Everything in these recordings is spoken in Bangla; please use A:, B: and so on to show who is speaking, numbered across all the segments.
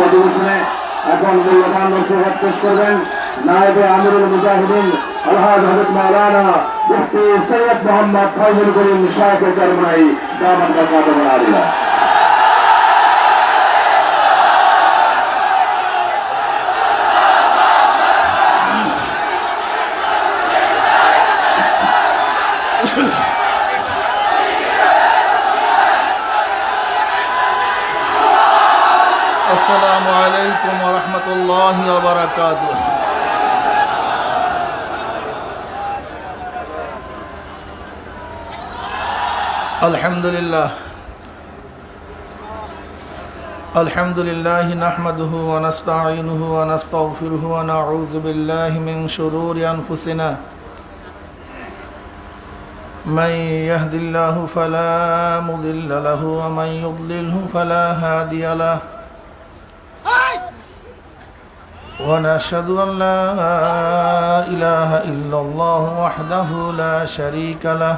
A: অধিবেশনে এখন মূল্যবান নসিহত পেশ করবেন নায়েবে আমিরুল মুজাহিদিন আলহাজ হযরত মাওলানা মুফতি সৈয়দ মোহাম্মদ ফয়জুল করিম শাইখ চরমনাই দামাত বরকাতুহুল আলিয়া।
B: আসসালামু আলাইকুম ওয়া রাহমাতুল্লাহি ওয়া বারাকাতুহু। আলহামদুলিল্লাহ নাহমাদুহু ওয়া নাস্তাঈনুহু ওয়া নাস্তাগফিরুহু ওয়া নাউযু বিল্লাহি মিন শুরুরি আনফুসিনা من يهد الله فلا مضل له ومن يضلله فلا هادي له ونشهد أن لا إله إلا الله وحده لا شريك له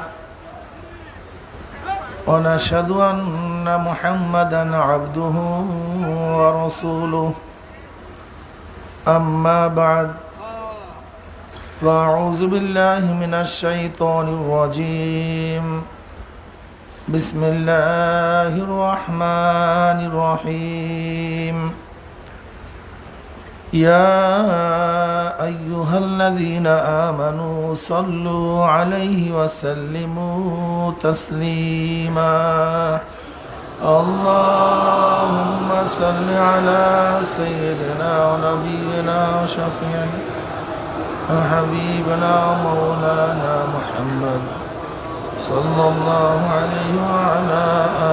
B: ونشهد أن محمدا عبده ورسوله أما بعد فأعوذ بالله من الشيطان الرجيم بسم الله الرحمن الرحيم يا أيها الذين آمنوا صلوا عليه وسلموا تسليما اللهم صل على سيدنا ونبينا وشفيعنا حبيبنا مولانا محمد صلى الله عليه وعلى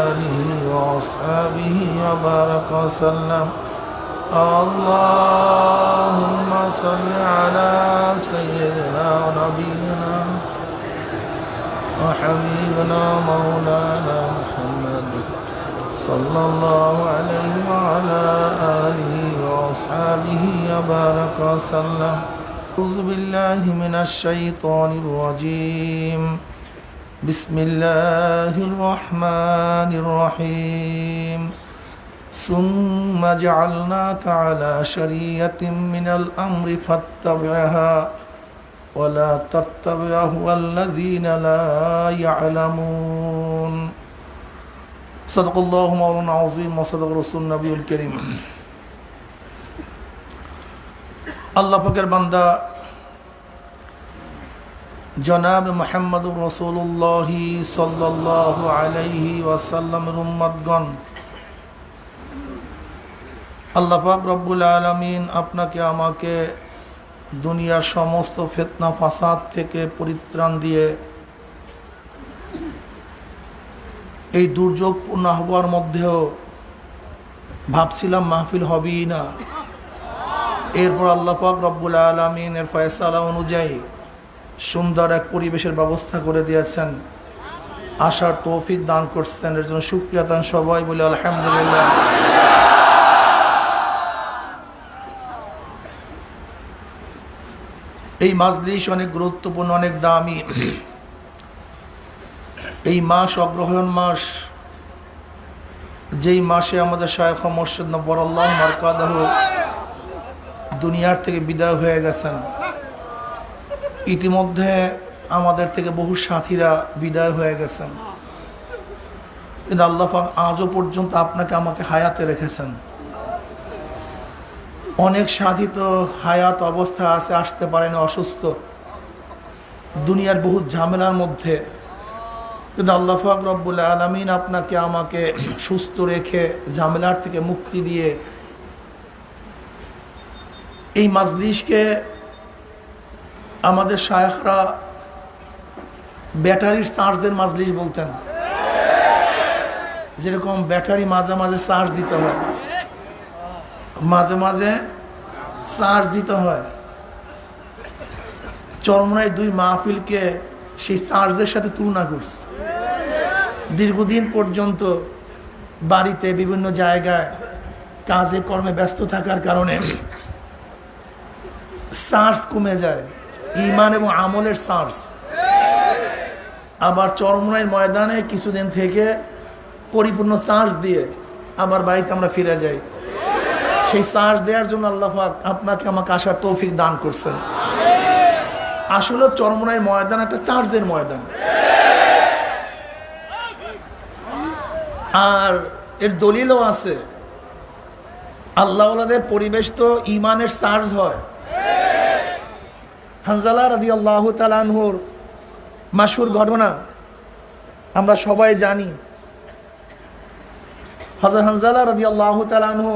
B: آله وأصحابه وبارك وسلم اللهم صل على سيدنا ونبينا وحبيبنا مولانا محمد صلى الله عليه وعلى آله وأصحابه وبارك وسلم أعوذ بالله من الشيطان الرجيم بسم الله الرحمن الرحيم ثم جعلناك على شريعة من الأمر فاتبعها ولا تتبع أهواء الذين لا يعلمون صدق الله مولانا العظيم وصدق رسول النبي الكريم আল্লাহ পাকের বান্দা জনাব মুহাম্মদুর রাসূলুল্লাহ সাল্লাল্লাহু আলাইহি ওয়াসাল্লামের উম্মতগণ, আল্লাহ পাক রব্বুল আলামিন আপনাকে আমাকে দুনিয়ার সমস্ত ফিতনা ফাসাদ থেকে পরিত্রাণ দিয়ে এই দুর্যোগপূর্ণ আবহাওয়ার মধ্যেও ভাবছিলাম মাহফিল হবেই না, এরপর আল্লাহ পাক রব্বুল আলামিনের ফয়সালা অনুযায়ী সুন্দর এক পরিবেশের ব্যবস্থা করে দিয়েছেন, আসার তৌফিক দান করছেন। এর জন্য শুকরিয়া দান সবাই বলে আলহামদুলিল্লাহ। এই মাজলিস অনেক গুরুত্বপূর্ণ, অনেক দামি। এই মাস অগ্রহায়ণ মাস, যেই মাসে আমাদের শায়খ মুর্শিদ নব্বরাল্লাহু মারকাদাহু দুনিয়ার থেকে বিদায় হয়ে গেছেন। ইতিমধ্যে আমাদের থেকে বহু সাথীরা বিদায় হয়ে গেছেন, কিন্তু আল্লাহ পাক আজও পর্যন্ত আপনাকে আমাকে হায়াতে রেখেছেন। অনেক সাথী তো হায়াত অবস্থায় আছে, আসতে পারেনি, অসুস্থ, দুনিয়ার বহু ঝামেলার মধ্যে, কিন্তু আল্লাহ পাক রব্বুল আলামিন আপনাকে আমাকে সুস্থ রেখে ঝামেলার থেকে মুক্তি দিয়ে এই মাজলিসকে আমাদের শায়খরা ব্যাটারির চার্জের মাজলিস বলতেন। যেরকম ব্যাটারি মাঝে মাঝে চার্জ দিতে হয়, মাঝে মাঝে চার্জ দিতে হয়, চরমনায় দুই মাহফিলকে সেই চার্জের সাথে তুলনা করছে। দীর্ঘদিন পর্যন্ত বাড়িতে বিভিন্ন জায়গায় কাজে কর্মে ব্যস্ত থাকার কারণে চার্জ কমে যায়, ঈমান এবং আমলের চার্জ। আবার চরমনাইয়ের ময়দানে কিছুদিন থেকে পরিপূর্ণ চার্জ দিয়ে আবার বাড়িতে আমরা ফিরে যাই। সেই চার্জ দেওয়ার জন্য আল্লাহ পাক আপনাকে আমাকে আসার তৌফিক দান করছেন। আসলে চরমনাই ময়দান একটা চার্জের ময়দান, আর এর দলিলও আছে। আল্লাহওয়ালাদের পরিবেশ তো ইমানের চার্জ হয়। হানজালা রাদিয়াল্লাহু তাআলা আনহুর মাশহুর ঘটনা আমরা সবাই জানি। হযরত হানজালা রাদিয়াল্লাহু তাআলা আনহু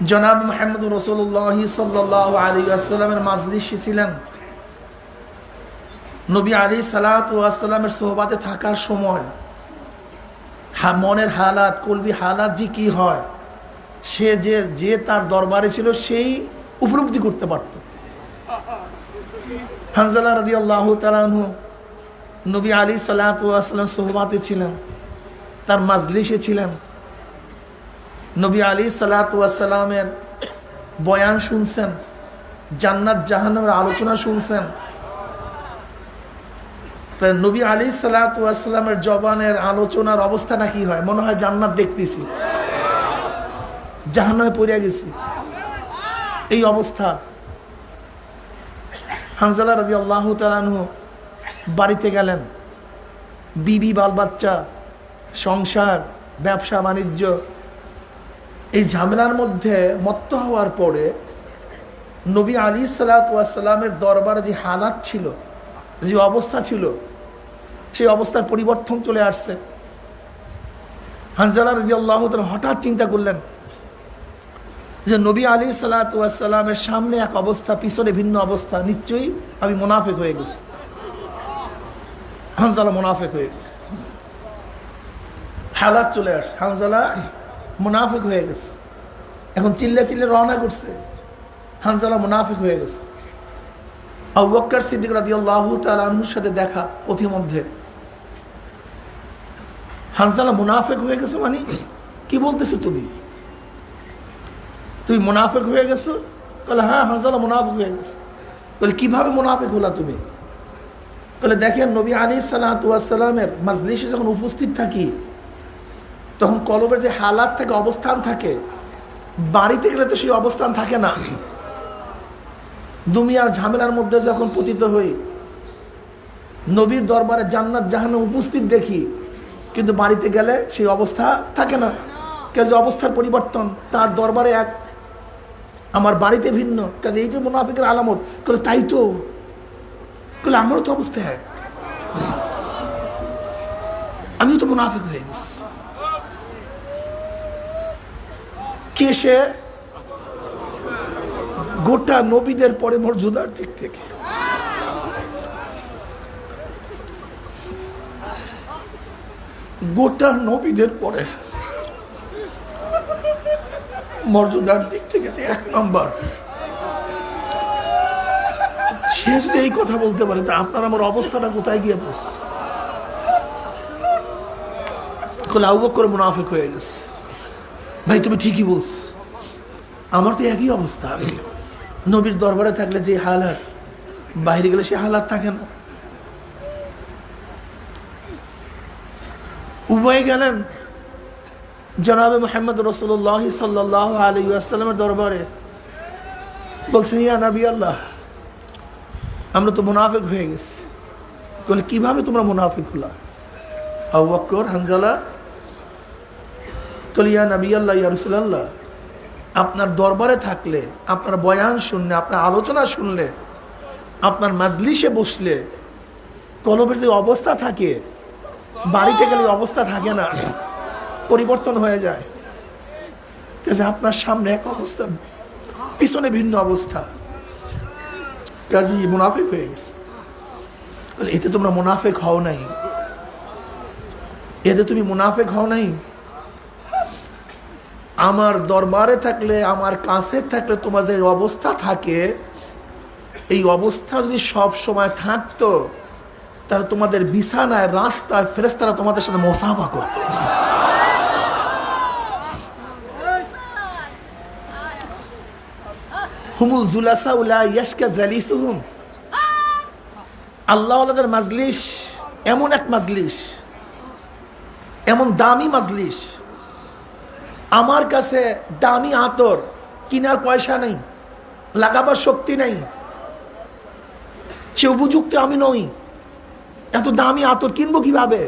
B: জনাব মুহাম্মদ রাসূলুল্লাহ সাল্লাল্লাহু আলাইহি ওয়াসাল্লামের মাজলিসে ছিলেন। নবী আলাইহিস সালাতু ওয়াস সালামের সোহবাতে থাকার সময় মনের হালাত, কলবি হালাত যে কি হয়, সে যে তার দরবারে ছিল সেই উপলব্ধি করতে পারত। হানজালা রাদিয়াল্লাহু তাআলা আনহু নবী আলাইহিস সালাতু ওয়াস সালাম সোহবাতে ছিলেন, তার মাজলিসে ছিলেন। নবী আলাইহিস সালাতু ওয়াস সালামের বয়ান শুনছেন, জান্নাত জাহান্নামের আলোচনা শুনছেন। নবী আলাইহিস সালাতু ওয়াস সালামের জবানের আলোচনার অবস্থাটা কি হয়? মনে হয় জান্নাত দেখতেছি, জাহান্নামে পড়ে গেছি, এই অবস্থা। হানজালা রাদিয়াল্লাহু তাআলা আনহু বাড়িতে গেলেন। বিবি, বাল বাচ্চা, সংসার, ব্যবসা বাণিজ্য, এই ঝামেলার মধ্যে মত্ত হওয়ার পরে নবী আলাইহিস সালাতু ওয়াস সালামের দরবারে যে হালাত ছিল, যে অবস্থা ছিল, সেই অবস্থার পরিবর্তন চলে আসছে। হানজালা রাদিয়াল্লাহু তাআলা হঠাৎ চিন্তা করলেন যে নবী আলাইহিস সালাতু ওয়াস সালামের সামনে এক অবস্থা, পিছনে ভিন্ন অবস্থা, নিশ্চয়ই আমি মুনাফিক হয়ে গেছি। হানজালা মুনাফিক হয়ে গেছে, হালাত চলে আসছে, হানজালা মুনাফিক হয়ে গেছে। এখন চিল্লে চিল্লে রওনা করছে, হানজালা মুনাফিক হয়ে গেছে। আবু বকর সিদ্দিক রাদিয়াল্লাহু তাআলা আনহুর সাথে দেখা পথিমধ্যে। হানজালা মুনাফিক হয়ে গেছো মানে কি বলতেছো তুমি? তুমি মুনাফিক হয়ে গেছো? বলে হ্যাঁ, হানজালা মুনাফিক হয়ে গেছে। বলে কিভাবে মুনাফিক হলা তুমি? বলে দেখেন, নবী আলাইহিস সালাতু ওয়াস সালামের মাজলিসে যখন উপস্থিত থাকি তখন কলবের যে হালাত থাকে, অবস্থান থাকে, বাড়িতে গেলে তো সেই অবস্থান থাকে না। দুনিয়ার ঝামেলার মধ্যে যখন পতিত হই, নবীর দরবারে জান্নাত জাহান্নাম উপস্থিত দেখি, কিন্তু বাড়িতে গেলে সেই অবস্থা থাকে না। কাজে অবস্থার পরিবর্তন, তার দরবারে এক, আমার বাড়িতে ভিন্ন। কাজে এইটা মুনাফিকের আলামত। বলে তাই তো, বলে আমারও তো অবস্থা এক, আমিও তো মুনাফিক হয়ে গেছি। কে সে? গোটা নবীদের পরে মর্যাদার দিক থেকে গোটা নবীদের পরে মর্যাদার দিক থেকে যে এক নম্বর, সে যদি এই কথা বলতে পারে, তা আপনার আমার অবস্থাটা কোথায় গিয়ে পৌঁছে? আবু বকর মুনাফিক হয়ে গেছে। ভাই তুমি ঠিকই বলছ, আমার তো একই অবস্থা। নবীর দরবারে থাকলে যে হালাত, বাইরে গেলে সে হালাত থাকে না। উভয়ে গেলেন জনাবে মুহাম্মদ রাসূলুল্লাহ সাল্লাল্লাহু আলাইহি ওয়াসাল্লামের দরবারে। বলছেন, ইয়া নবী আল্লাহ, আমরা তো মুনাফিক হয়ে গেছি। বলে কিভাবে তোমরা মুনাফিক হলা? আবু বকর, হানজালা বলে, ইয়া নবী আল্লাহ, ইয়া রাসূলুল্লাহ, আপনার দরবারে থাকলে, আপনার বয়ান শুনলে, আপনার আলোচনা শুনলে, আপনার মাজলিসে বসলে কলবের যে অবস্থা থাকে, বাড়িতে গেলে অবস্থা থাকে না, পরিবর্তন হয়ে যায়। আপনার সামনে এক অবস্থা, পিছনে ভিন্ন অবস্থা। কাজী মুনাফিক হয়ে গেছে। এতে তোমরা মুনাফিক হও নাই, এতে তুমি মুনাফিক হও নাই। আমার দরবারে থাকলে, আমার কাছে থাকলে তোমার যে অবস্থা থাকে, এই অবস্থা যদি সব সময় থাকতো, তাহলে তোমাদের বিছানায়, রাস্তায় ফেরেশতারা তোমাদের সাথে মুসাফা করতো। হুমুল জুলাসা উলা ইয়াশকা জালিসুহুম। আল্লাহওয়ালাদের মাজলিস এমন এক মাজলিস, এমন দামি মাজলিস, আমার কাছে দামি আতর কেনার পয়সা নেই, লাগাবার শক্তি নেই, সে উপযুক্ত আমি নই। এত দামি আতর কিনবো কিভাবে?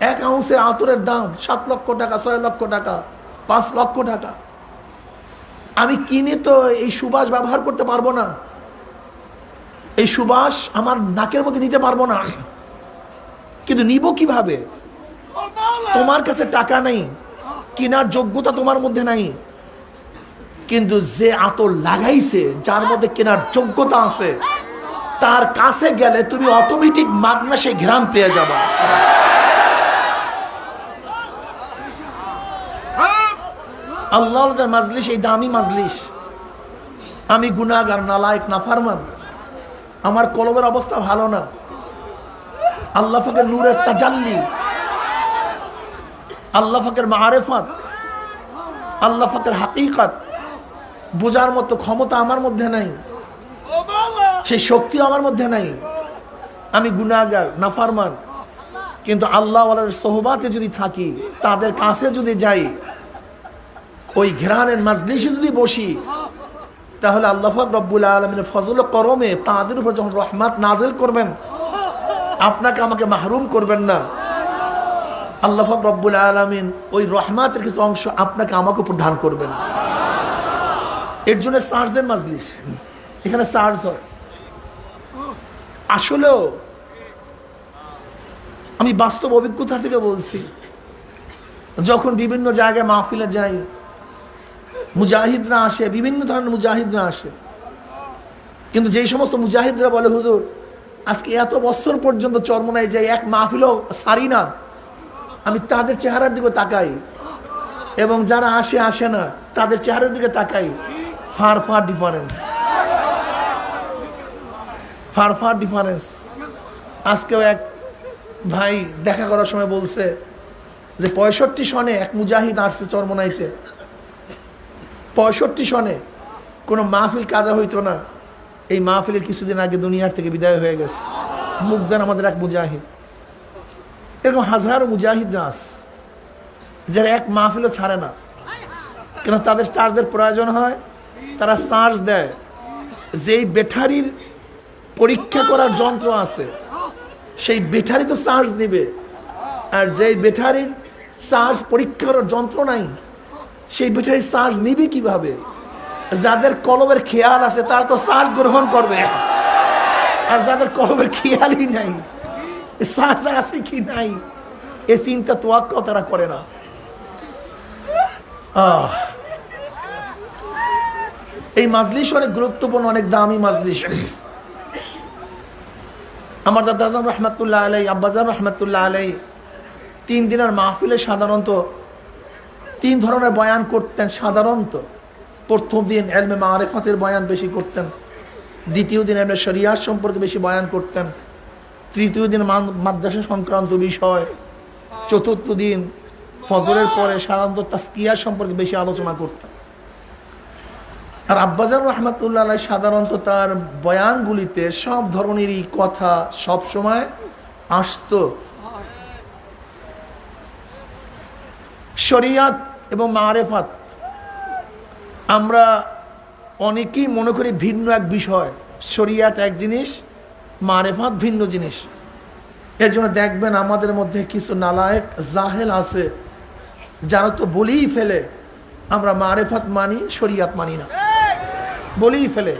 B: 1 আউন্সের আতরের দাম 7 লক্ষ টাকা, 6 লক্ষ টাকা, 5 লক্ষ টাকা। আমি কিনে তো এই সুবাস ব্যবহার করতে পারবো না, এই সুবাস আমার নাকের মধ্যে নিতে পারবো না। কিন্তু নিব কিভাবে? তোমার কাছে টাকা নেই, কেনার যোগ্যতা তোমার মধ্যে নাই, কিন্তু যে আতর লাগাইছে, যার মধ্যে কেনার যোগ্যতা আছে, তার কাছে গেলে তুমি অটোমেটিক মাগনা সেই ঘ্রাণ পেয়ে যাবা। আল্লাহর মাজলিস, এই দামি মাজলিস। আমি গুনাহগার, নালায়েক, নাফরমান, আমার কলবের অবস্থা ভালো না। আল্লাহ পাকের নূরের তাজাল্লি, আল্লাহ পাকের মারিফাত, আল্লাহ পাকের হাকিকত বোঝার মতো ক্ষমতা আমার মধ্যে নাই, সেই শক্তি আমার মধ্যে নাই। আমি গুনাহগার, নাফরমান, কিন্তু আল্লাহ ওয়ালার সোহবাতে যদি থাকি, তাদের কাছে যদি যাই, ওই ঘেরানের মাজলিসে যদি বসি, তাহলে আল্লাহ পাক রব্বুল আলামিনের ফজল ও করমে তাদের উপর যখন রহমত নাজিল করবেন, আপনাকে আমাকে মাহরুম করবেন না। আল্লাহ পাক রব্বুল আলামিন ওই রহমতের কিছু অংশ আপনাকে আমাকে উপর দান করবেন। এর জন্য চার্জের মাজলিস, এখানে চার্জ হয়। আসলেও আমি বাস্তব অভিজ্ঞতা থেকে বলছি, যখন বিভিন্ন জায়গায় মাহফিলে যাই, মুজাহিদরা আসে, বিভিন্ন ধরনের মুজাহিদরা আসে, কিন্তু যেই সমস্ত মুজাহিদরা বলে হুজুর আজকে এত বছর পর্যন্ত চরমনায় যাই, এক মাহফিলও সারি না, আমি তাদের চেহারার দিকে তাকাই, এবং যারা আসে না তাদের চেহারার দিকে তাকাই, far far difference, far far difference. আজকেও এক ভাই দেখা করার সময় বলছে যে 65 সনে এক মুজাহিদ আসছে চরমনাইতে, 65 সনে কোনো মাহফিল কাজা হইতো না। এই মাহফিলের কিছুদিন আগে দুনিয়ার থেকে বিদায় হয়ে গেছে। মুগদান আমাদের এক মুজাহিদ। এরকম হাজারো মুজাহিদরা আছে যারা এক মাহফিলও ছাড়ে না, কেন তাদের চার্জের প্রয়োজন হয়, তারা চার্জ দেয়। যেই ব্যাটারির পরীক্ষা করার যন্ত্র আছে, সেই ব্যাটারি তো চার্জ দিবে, আর যেই ব্যাটারির চার্জ পরীক্ষা করার যন্ত্র নাই, সেই ব্যাটারি চার্জ নিবে কিভাবে? যাদের কলবের খেয়াল আছে তারা তো চার্জ গ্রহণ করবে, আর যাদের কলবের খেয়ালই নাই, চার্জ আছে কি নাই এ চিন্তা তোয়াক্কাও তারা করে না। এই মাজলিস অনেক গুরুত্বপূর্ণ, অনেক দামি মাজলিস। আমার দাদাজান রহমতুল্লাহ আলাই, আব্বাজান রহমতুল্লাহ আলাই 3 দিনের মাহফিলে সাধারণত 3 ধরনের বয়ান করতেন। সাধারণত প্রথম দিন ইলমে মারিফাতের বয়ান বেশি করতেন, দ্বিতীয় দিন ইলমে শরিয়াত সম্পর্কে বেশি বয়ান করতেন, তৃতীয় দিন মাদ্রাসা সংক্রান্ত বিষয়, চতুর্থ দিন ফজরের পরে সাধারণত তাজকিয়া সম্পর্কে বেশি আলোচনা করতেন। আর আব্বাজান রহমতুল্লাহ আলাই সাধারণত তার বয়ানগুলিতে সব ধরনেরই কথা সব সময় আসতো। শরিয়াত এবং মারিফাত আমরা অনেকেই মনে করি ভিন্ন এক বিষয়। শরিয়াত এক জিনিস, মারিফাত ভিন্ন জিনিস। এর জন্য দেখবেন আমাদের মধ্যে কিছু নালায়েক জাহেল আছে, যারা তো বলেই ফেলে আমরা মারিফাত মানি, শরিয়াত মানি না, বলেই ফেলে।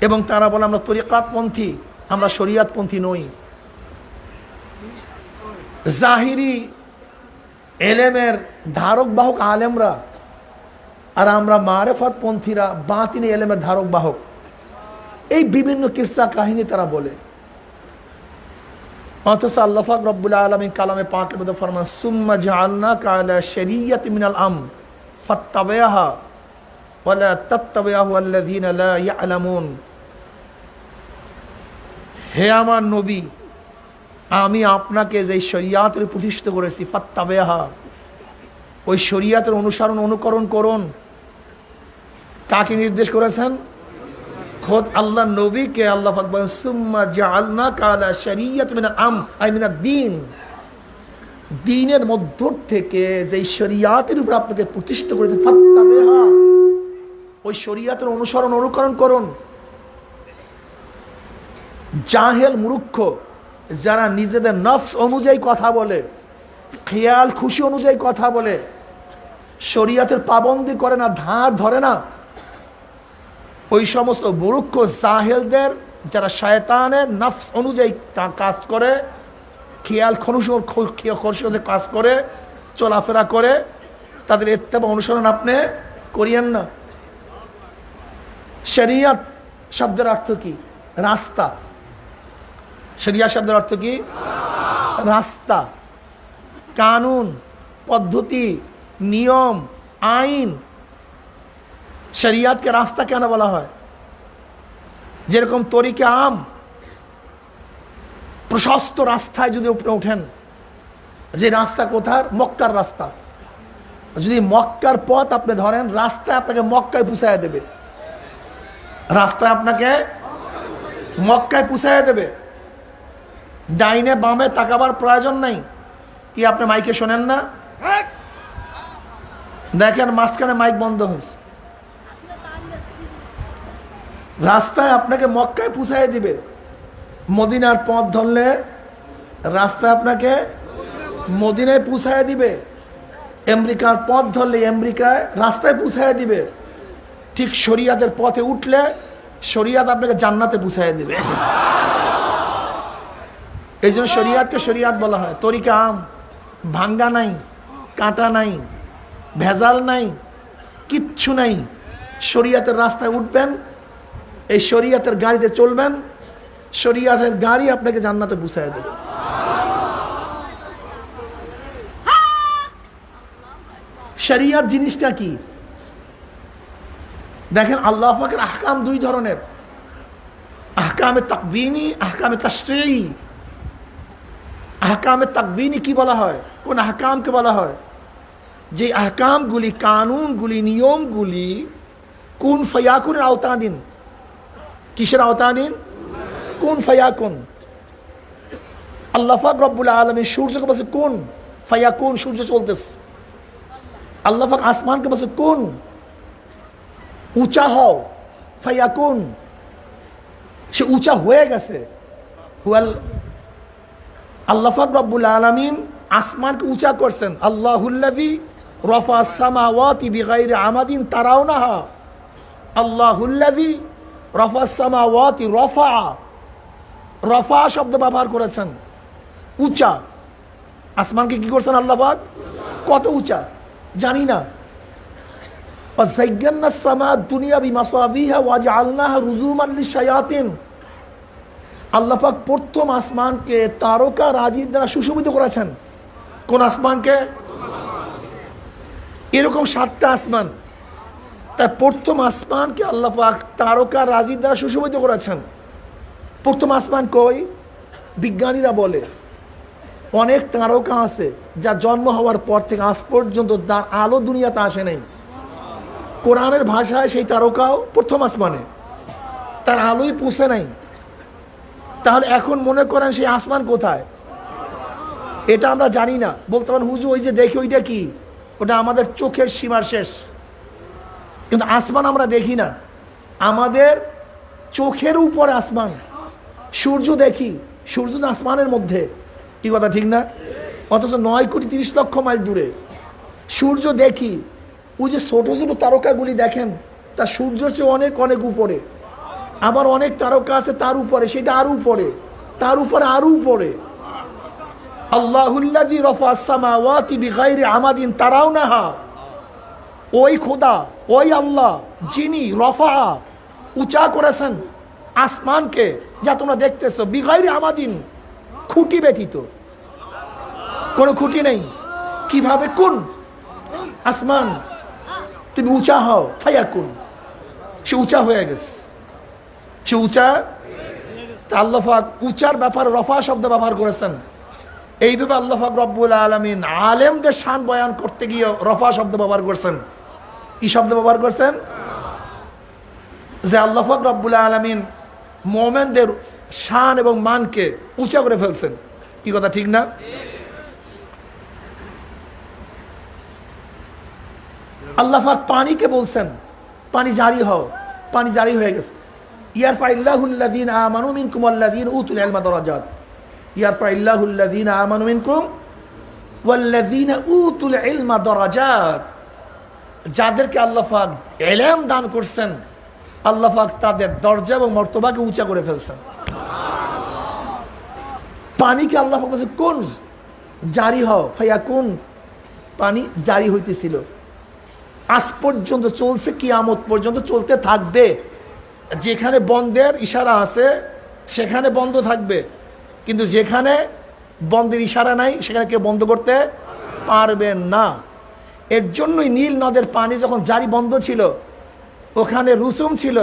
B: এবং তারা বলে আমরা তরিকাতপন্থী, আমরা শরিয়াতপন্থী নই। জাহিরি এলেমের ধারক বাহক আলেমরা, আর আমরা মারিফাত পন্থীরা বাতিনি এলেমের ধারক বাহক। এই বিভিন্ন কিরসা কাহিনী তারা বলে। অথচ আল্লাহ পাক রব্বুল আলামিন কালামে পাকের মধ্যে ফরমান সুম্মা জাআলনাকা আলা শরিয়াতিন মিনাল আমর ফাত্তাবিহা ওয়ালা তাত্তাবিহু আল্লাযীনা লা ইয়ালামুন। হে আমার নবী, আমি আপনাকে যে শরিয়াতের প্রতিষ্ঠিত করেছি, ফাত্তাবিহা, ওই শরিয়াতের অনুসরণ অনুকরণ করুন। কাকে নির্দেশ করেছেন? খোদ আল্লাহ নবীকে। আল্লাহ পাক বলেন সুম্মা জাআলনাকা আলা শরিয়াতিন মিনাল আমর আই মিনাদ দ্বীন। দ্বীনের মধ্য থেকে যে শরিয়াতের উপর আপনাকে প্রতিষ্ঠিত করেছে ফাত্তাবিহা, ওই শরিয়াতের অনুসরণ অনুকরণ করুন। জাহেল মূর্খ যারা নিজেদের নফস অনুযায়ী কথা বলে, খেয়াল খুশি অনুযায়ী কথা বলে, শরিয়াতের পাবন্দি করে না, ধার ধরে না, ওই সমস্ত মূর্খ জাহেলদের যারা শয়তানের নফস অনুযায়ী কাজ করে, খেয়াল খুশি কাজ করে, চলাফেরা করে, তাদের ইত্তেবা অনুসরণ আপনি করিয়েন না। শরিয়াত শব্দের অর্থ কি? রাস্তা। শরিয়াত শব্দের অর্থ কি? রাস্তা, কানুন, পদ্ধতি, নিয়ম, আইন। শরিয়াতকে রাস্তা কেন বলা হয়? যেরকম তরিকে আম, প্রশস্ত রাস্তায় যদি উপরে ওঠেন, যে রাস্তা কোথার? মক্কার রাস্তা। যদি মক্কার পথ আপনি ধরেন, রাস্তায় আপনাকে মক্কায় পুষায় দেবে, রাস্তায় আপনাকে মক্কায় পুষায় দেবে। ডাইনে বামে তাকাবার প্রয়োজন নাই। কি আপনি মাইকে শোনেন না? দেখেন মাঝখানে মাইক বন্ধ হয়েছে। রাস্তায় আপনাকে মক্কায় পুষায় দিবে। মদিনার পথ ধরলে রাস্তায় আপনাকে মদিনায় পুষায় দিবে। আমেরিকার পথ ধরলে আমেরিকায় রাস্তায় পুষায় দিবে। ঠিক শরিয়াতের পথে উঠলে শরিয়াত আপনাকে জান্নাতে পুষায় দিবে। এই জন্য শরিয়াতকে শরিয়াত বলা হয়। তরিকা আম, ভাঙ্গা নাই, কাঁটা নাই, ভেজাল নাই, কিচ্ছু নাই। শরিয়াতের রাস্তায় উঠবেন, এই শরিয়াতের গাড়িতে চলবেন, শরিয়াতের গাড়ি আপনাকে জান্নাতে পুষায় দেবে। শরিয়াত জিনিসটা কি? দেখেন আল্লাহ পাকের আহকাম দুই ধরনের, আহকামে তাকবিনী, আহকামে তাশরিঈ। আহকামে তাকবিনী কি বলা হয়? কোন আহকামকে বলা হয়? যে আহকামগুলি, কানুনগুলি, নিয়মগুলি কুন ফায়াকুনের আওতাধীন। কিসের আওতাধীন? কুন ফায়াকুন। আল্লাহ পাক রব্বুল আলামিন সূর্যকে বলছে কুন ফায়াকুন, সূর্য চলতেছে। আল্লাহ পাক আসমানকে বলছে কুন, উঁচা হও, ফায়াকুন, সে উঁচা হয়ে গেছে। আল্লাহ পাক রব্বুল আলামিন আসমানকে উঁচা করছেন। আল্লাহুল্লাযী রাফা আস-সামাওয়াতি বিগাইরি আমাদিন তারাউনাহা। আল্লাহুল্লাযী রাফা আস-সামাওয়াতি, রফা, রফা শব্দ ব্যবহার করেছেন, উঁচা। আসমানকে কি করছেন আল্লাহ পাক? কত উঁচা জানি না। وَزَيَّنَّا السَّمَاءَ الدُّنْيَا بِمَصَابِيحَ وَجَعَلْنَاهَا رُجُومًا لِلشَّيَاطِينِ। আল্লাহ পাক প্রথম আসমানকে তারকা রাজির দ্বারা সুশোভিত করেছেন। কোন আসমানকে? এরকম 7টা আসমান, তার প্রথম আসমানকে আল্লাহ পাক তারকা রাজির দ্বারা সুশোভিত করেছেন। প্রথম আসমান কই? বিজ্ঞানীরা বলে অনেক তারকা আছে যা জন্ম হওয়ার পর থেকে আজ পর্যন্ত তার আলো দুনিয়াতে আসে নাই। কোরআনের ভাষায় সেই তারকাও প্রথম আসমানে, তার আলোই পৌঁছে নাই। তাহলে এখন মনে করেন সেই আসমান কোথায়? এটা আমরা জানি না। বলতে পারেন হুজুর ওই যে দেখি ওইটা কি? ওটা আমাদের চোখের সীমার শেষ। কিন্তু আসমান আমরা দেখি না, আমাদের চোখের উপরে আসমান। সূর্য দেখি, সূর্য তো আসমানের মধ্যে, কি কথা ঠিক না? অথচ 9,30,00,000 মাইল দূরে সূর্য দেখি। ওই যে ছোট ছোট তারকাগুলি দেখেন, তা সূর্যের চেয়ে অনেক অনেক উপরে। আবার অনেক তারকা আছে তার উপরে, সেটা আরো উপরে, তার উপরে আরো উপরে। আল্লাহুল্লাযী রাফা আস-সামাওয়াতি বিগাইরি আমাদিন তারাউনাহা। ওই খোদা, ওই আল্লাহ যিনি রফা, উঁচা করেছেন আসমানকে, যা তোমরা দেখতেছো, বিগাইরি আমাদিন, খুঁটি ব্যতীত, কোনো খুঁটি নেই। কিভাবে? কোন আসমান, তুমি উঁচা হও, ফায়াকুন, সে উঁচা হয়ে গেছে, সে উঁচা। আল্লাহ পাক উঁচার ব্যাপারে রফা শব্দ ব্যবহার করেছেন। এইভাবে আল্লাহ পাক রব্বুল আলামিন আলেমদের শান বয়ান করতে গিয়ে রফা শব্দ ব্যবহার করছেন। কি শব্দ ব্যবহার করছেন? যে আল্লাহ পাক রব্বুল আলামিন মুমিনদের শান এবং মানকে উঁচা করে ফেলছেন। কি কথা ঠিক না? আল্লাহ পাক পানিকে বলছেন পানি জারি হও, পানি জারি হয়ে গেছে। ইয়ারফাইল্লাহুল্লাযীনা আমানু মিনকুম ওয়াল্লাযীনা উতুল ইলমা দারাজাত, ইয়ারফাইল্লাহুল্লাযীনা আমানু মিনকুম ওয়াল্লাযীনা উতুল ইলমা দারাজাত। যাদেরকে আল্লাহ পাক ইলম দান করছেন, আল্লাহ পাক তাদের দরজা এবং মর্তবাকে উঁচা করে ফেলছেন। পানিকে আল্লাহ পাক বলছে কোন জারি হও, ফায়াকুন, পানি জারি হইতেছিল। আজ পর্যন্ত চলছে, কিয়ামত পর্যন্ত চলতে থাকবে। যেখানে বন্ধের ইশারা আছে সেখানে বন্ধ থাকবে, কিন্তু যেখানে বন্ধের ইশারা নাই সেখানে কেউ বন্ধ করতে পারবেন না। এর জন্যই নীল নদের পানি যখন জারি বন্ধ ছিল, ওখানে রুসুম ছিল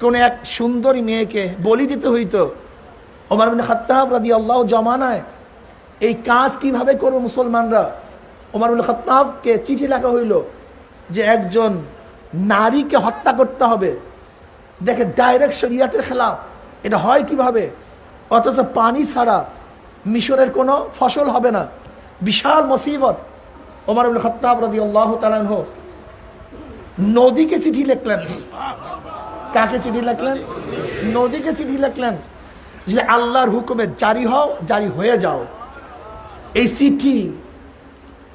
B: কোনো এক সুন্দরী মেয়েকে বলি দিতে হইতো। ওমর ইবনে খাত্তাব রাদিয়াল্লাহু জমানায় এই কাজ কিভাবে করবে মুসলমানরা, ওমর ইবনে খাত্তাবকে চিঠি লেখা হইল যে একজন নারীকে হত্যা করতে হবে। দেখে ডাইরেক্ট শরিয়াতের খেলাফ, এটা হয় কিভাবে? অথচ পানি ছাড়া মিশরের কোনো ফসল হবে না, বিশাল মুসিবত। ওমর ইবনে খাত্তাব রাদিয়াল্লাহু তাআলা আনহু নদীকে চিঠি লিখলেন। কাকে চিঠি লিখলেন? নদীকে চিঠি লিখলেন যে আল্লাহর হুকুমে জারি হও, জারি হয়ে যাও। এই চিঠি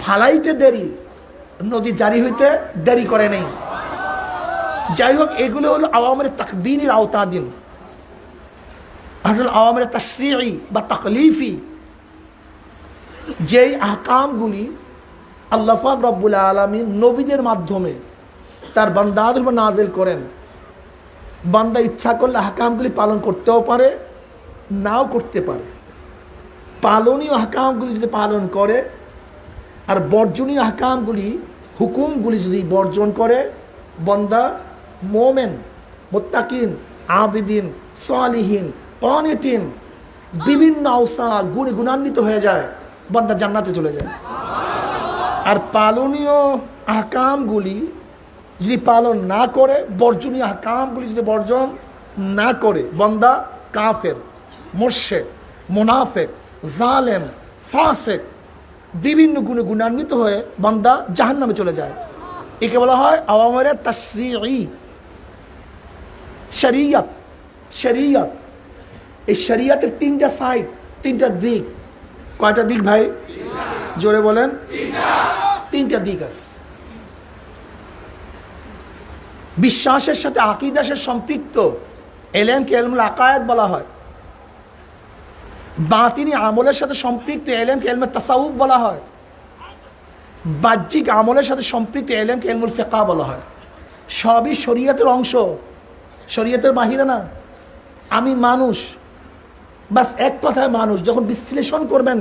B: ফালাইতে দেরি, নদী জারি হইতে দেরি করে নেই। যাই হোক, এগুলো হলো আওয়ামের তাকবীনের আওতাদিন, আওয়ামের তাশরিঈ বা তাকলিফি। যেই আহকামগুলি আল্লাহ পাক রব্বুল আলামিন নবীদের মাধ্যমে তার বান্দাদের উপর নাজিল করেন, বান্দা ইচ্ছা করলে আহকামগুলি পালন করতেও পারে, নাও করতে পারে। পালনীয় আহকামগুলি যদি পালন করে আর বর্জনীয় আহকামগুলি, হুকুমগুলি যদি বর্জন করে, বান্দা মোমেন, মুত্তাকিন, আবিদিন, সালিহিন, কানিতিন, বিভিন্ন আওসা গুণে গুণান্বিত হয়ে যায়, বান্দা জান্নাতে চলে যায়। আর পালনীয় আহকামগুলি যদি পালন না করে, বর্জনীয় আহকামগুলি যদি বর্জন না করে, বান্দা কাফের, মুরশিদ, মুনাফিক, জালেম, ফাসিক, বিভিন্ন গুণে গুণান্বিত হয়ে বান্দা জাহান্নামে চলে যায়। একে বলা হয় আওয়ামের তাশরিঈ, শরিয়ত। শরিয়ত, এই শরিয়তের তিনটা সাইড, তিনটা দিক। কয়টা দিক ভাই? জোরে বলেন। তিনটা দিক আছে। বিশ্বাসের সাথে আকীদার সাথে সম্পৃক্ত এলেমকে ইলমুল আকায়েদ বলা হয়। বাতিনি আমলের সাথে সম্পৃক্ত এলেমকে ইলমে তাসাউফ বলা হয়। বাহ্যিক আমলের সাথে সম্পৃক্ত এলেমকে ইলমুল ফিকহ বলা হয়। সবই শরীয়তের অংশ, শরীয়তের বাহিরে না। আমি মানুষ, বাস এক কথায় মানুষ। যখন বিশ্লেষণ করবেন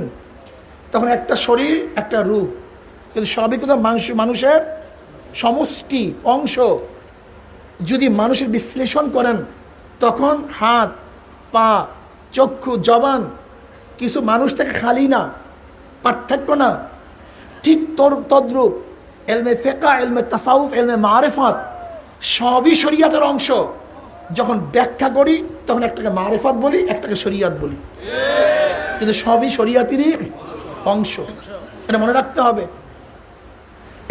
B: তখন একটা শরীর, একটা রূপ, কিন্তু সবই কিন্তু মানুষের সমষ্টি, অংশ। যদি মানুষের বিশ্লেষণ করেন তখন হাত, পা, চক্ষু, জবান কিছু মানুষ থেকে খালি না, পার্থক্য না। ঠিক তদ্রূপ এলমে ফিকহ, এলমে তাসাউফ, এলমে মারিফাত সবই শরীয়তের অংশ। যখন ব্যাখ্যা করি তখন একটাকে মারিফাত বলি, একটাকে শরীয়ত বলি, কিন্তু সবই শরীয়তেরই অংশ। এটা মনে রাখতে হবে।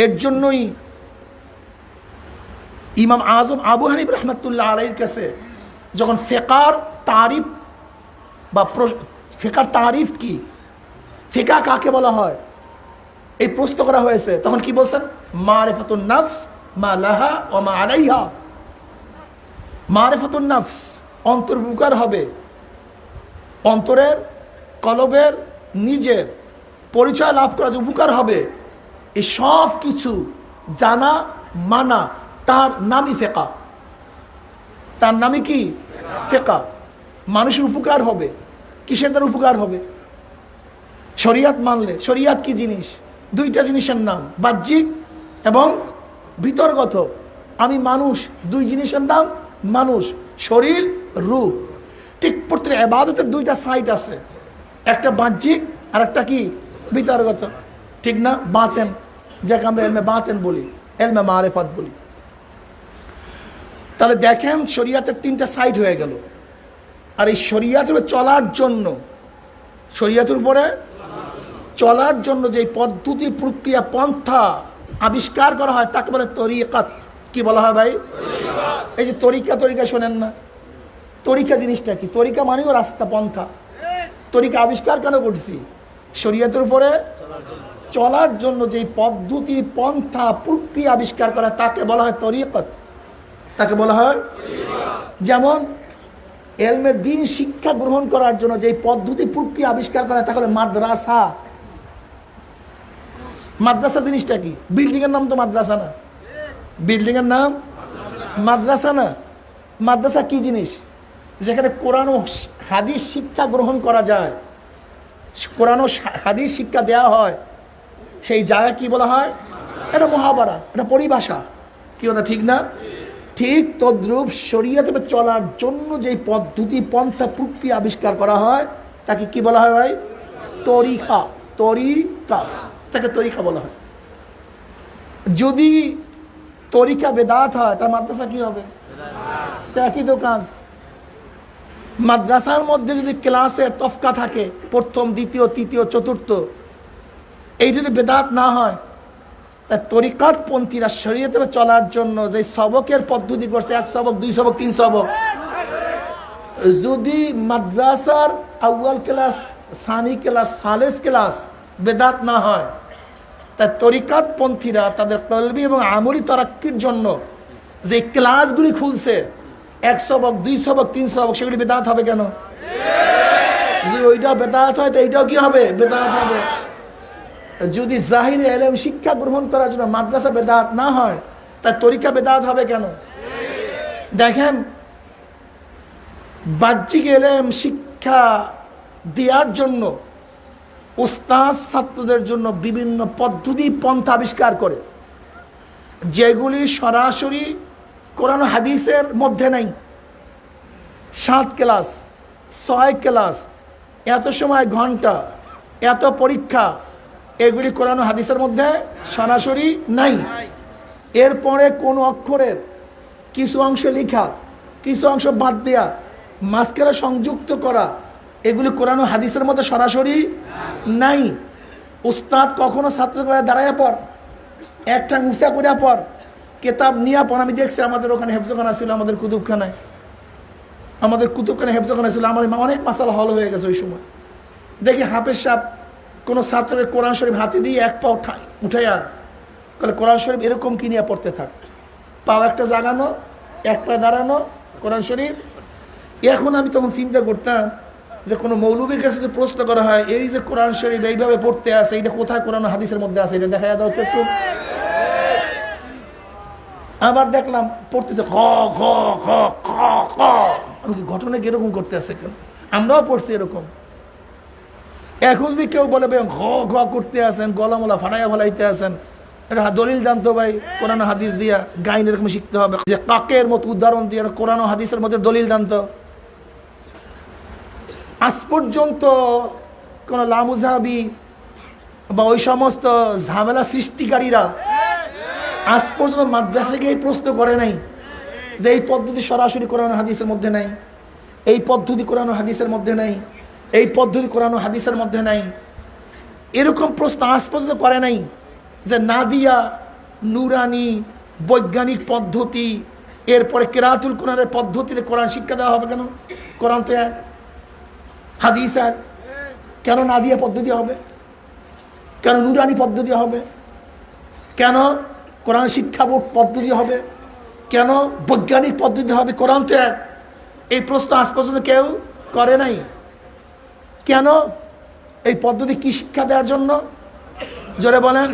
B: এর জন্যই ইমাম আজম আবু হানিফা রাহমাতুল্লাহ আলাইহির কাছে যখন ফিকহর তারিফ বা ফিকহর তারিফ কি, ফিকহ কাকে বলা হয়, এই প্রশ্ন করা হয়েছে, তখন কি বলছেন? মারিফাতুন নাফস মা লাহা ওয়া মা আলাইহা। মারিফাতুন নাফস, অন্তর্ভুকার হবে, অন্তরের, কলবের, নিজের পরিচয় লাভ করা যে উপকার হবে, এই সব কিছু জানা, মানা, তার নামই ফিকহ। তার নামই কি? ফিকহ। মানুষের উপকার হবে। কিসের দ্বারা উপকার হবে? শরীয়ত মানলে। শরীয়ত কি জিনিস? দুইটা জিনিসের নাম, বাহ্যিক এবং ভিতরগত। আমি মানুষ, দুই জিনিসের নাম মানুষ, শরীর, রূহ। ঠিক প্রত্যেক ইবাদতের দুইটা সাইড আছে, একটা বাহ্যিক আর একটা কি ভিতরগত, ঠিক না? বাতেন, যাকে আমরা এলমে বাতেন বলি, এলমে মারিফাত বলি। তাহলে দেখেন শরীয়তের তিনটা সাইড হয়ে গেল। আর এই শরীয়তের চলার জন্য, শরীয়তের উপরে চলার জন্য যে পদ্ধতি, প্রক্রিয়া, পন্থা আবিষ্কার করা হয় তাকে বলে তরিকাত। কি বলা হয় ভাই? এই যে তরিকা, তরিকা শোনেন না, তরিকা জিনিসটা কি? তরিকা মানেও রাস্তা, পন্থা। তরিকা আবিষ্কার কেন করছি? শরীয়তের উপরে চলার জন্য যেই পদ্ধতি, পন্থা, প্রক্রিয়া আবিষ্কার করা তাকে বলা হয় তরিকত, তাকে বলা হয়। যেমন এলমে দ্বীন শিক্ষা গ্রহণ করার জন্য যেই পদ্ধতি, প্রক্রিয়া আবিষ্কার করা তাকে বলে মাদ্রাসা। মাদ্রাসা জিনিসটা কি? বিল্ডিং এর নাম তো মাদ্রাসা না, বিল্ডিং এর নাম মাদ্রাসা না। মাদ্রাসা কি জিনিস? যেখানে কোরআন ও হাদিস শিক্ষা গ্রহণ করা যায়, কোরআন ও হাদিস শিক্ষা দেওয়া হয়, সেই জায়গা কি বলা হয়? এটা মুহাবারা, এটা পরিভাষা। কি কথা ঠিক না? ঠিক তদ্রূপ শরীয়তে চলার জন্য যেই পদ্ধতি, পন্থা, প্রক্রিয়া আবিষ্কার করা হয় তাকে কি বলা হয় ভাই? তরিকা। তরিকা, তাকে তরিকা বলা হয়। যদি তরিকা বেদাত হয় তার মাদ্রাসা কি হবে? একই তো কাজ। মাদ্রাসার মধ্যে যদি ক্লাসে তফকা থাকে, প্রথম, দ্বিতীয়, তৃতীয়, চতুর্থ, এই যদি বেদাত না হয়, তা তরিকাতপন্থীরা শরীয়তে চলার জন্য যে সবকের পদ্ধতি করছে, 1 সবক, 2 সবক, 3 সবক, যদি মাদ্রাসার আউয়াল class, Sunny class, Salles class বেদাত না হয়, তা তরিকাতপন্থীরা তাদের কলবি এবং আমলি তারাক্কির জন্য যে ক্লাসগুলি খুলছে, 1 সবক, 2 সবক, 3 সবক, সেগুলি বেদাত হবে কেন? যদি ওইটা বেদাত হয় তো এইটাও কি হবে? বেদাত হবে। যদি জাহিরে এলেম শিক্ষা গ্রহণ করার জন্য মাদ্রাসা বেদাত না হয়, তার তরিকা বেদাত হবে কেন? দেখেন, বাহ্যিক এলেম শিক্ষা দেওয়ার জন্য উস্তাদ ছাত্রদের জন্য বিভিন্ন পদ্ধতি, পন্থা আবিষ্কার করে, যেগুলি সরাসরি কোরআন হাদিসের মধ্যে নাই। 7 ক্লাস, 6 ক্লাস, এত সময়, ঘন্টা, এত পরীক্ষা, এগুলি কোরআন হাদিসের মধ্যে সরাসরি নাই। এরপরে কোন অক্ষরের কিছু অংশ লেখা, কিছু অংশ বাদ দেয়া, মাঝখানে সংযুক্ত করা, এগুলি কোরআন হাদিসের মধ্যে সরাসরি নাই। উস্তাদ কখনো ছাত্রকে দাঁড়াইয়া পর, একটা উঁচা করিয়া পর, কেতাব নিয়ে পর। আমি দেখছি আমাদের ওখানে হেফজখানা ছিল, আমাদের কুতুবখানায়, হেফজখানা ছিল। আমার অনেক মাসালা হল হয়ে গেছে ওই সময়। দেখি হাফেজ সাহেব কোনো ছাত্রকে কোরআন শরীফ হাতে দিয়ে 1 পা উঠাইয়া বলে, কোরআন শরীফ এরকম কি নিয়ে পড়তে থাক, পাও একটা জাগানো, 1 পায়ে দাঁড়ানো, কোরআন শরীফ। এখন আমি তখন চিন্তা করতাম যে কোনো মৌলবীর কাছে যদি প্রশ্ন করা হয়, এই যে কোরআন শরীফ এইভাবে পড়তে আছে, এটা কোথায় কোরআন হাদিসের মধ্যে আছে, এটা দেখা দাও একটু। আবার দেখলাম পড়তেছে খ খ খ খ খ। আমি কি ঘটনা কিরকম করতে আছে কেন? আমরাও পড়ছি এরকম। এখন যদি কেউ বলে ভাই ঘ ঘ করতে আসেন, গলামলা ফাটাইয়া ফলাইতে আসেন, এটা দলিল জানতো ভাই কোরআন হাদিস দিয়া, গাইন এরকম শিখতে হবে, যে কাকের মতো উদাহরণ দিয়ে কোরআন হাদিসের মধ্যে দলিল জানতো। আজ পর্যন্ত কোন লামুজাহাবি বা ওই সমস্ত ঝামেলা সৃষ্টিকারীরা আজ পর্যন্ত মাদ্রাসা গিয়ে প্রশ্ন করে নাই যে এই পদ্ধতি সরাসরি কোরআন হাদিসের মধ্যে নাই, এই পদ্ধতি কোরআন হাদিসের মধ্যে নাই, এই পদ্ধতি কোরআন হাদিসের মধ্যে নাই। এরকম প্রশ্ন আজ পর্যন্ত করে নাই যে নাদিয়া, নুরানি, বৈজ্ঞানিক পদ্ধতি, এরপরে কেরাতুল কোরআনের পদ্ধতিতে কোরআন শিক্ষা দেওয়া হবে কেন? কোরআন তো এক, হাদিস এক, কেন নাদিয়া পদ্ধতি হবে? কেন নুরানি পদ্ধতি হবে? কেন কোরআন শিক্ষা বোর্ড পদ্ধতি হবে? কেন বৈজ্ঞানিক পদ্ধতি হবে? কোরআন তো এক। এই প্রশ্ন আজ পর্যন্ত কেউ করে নাই। কেন? এই পদ্ধতি কি শিক্ষা দেওয়ার জন্য? জোরে বলেন।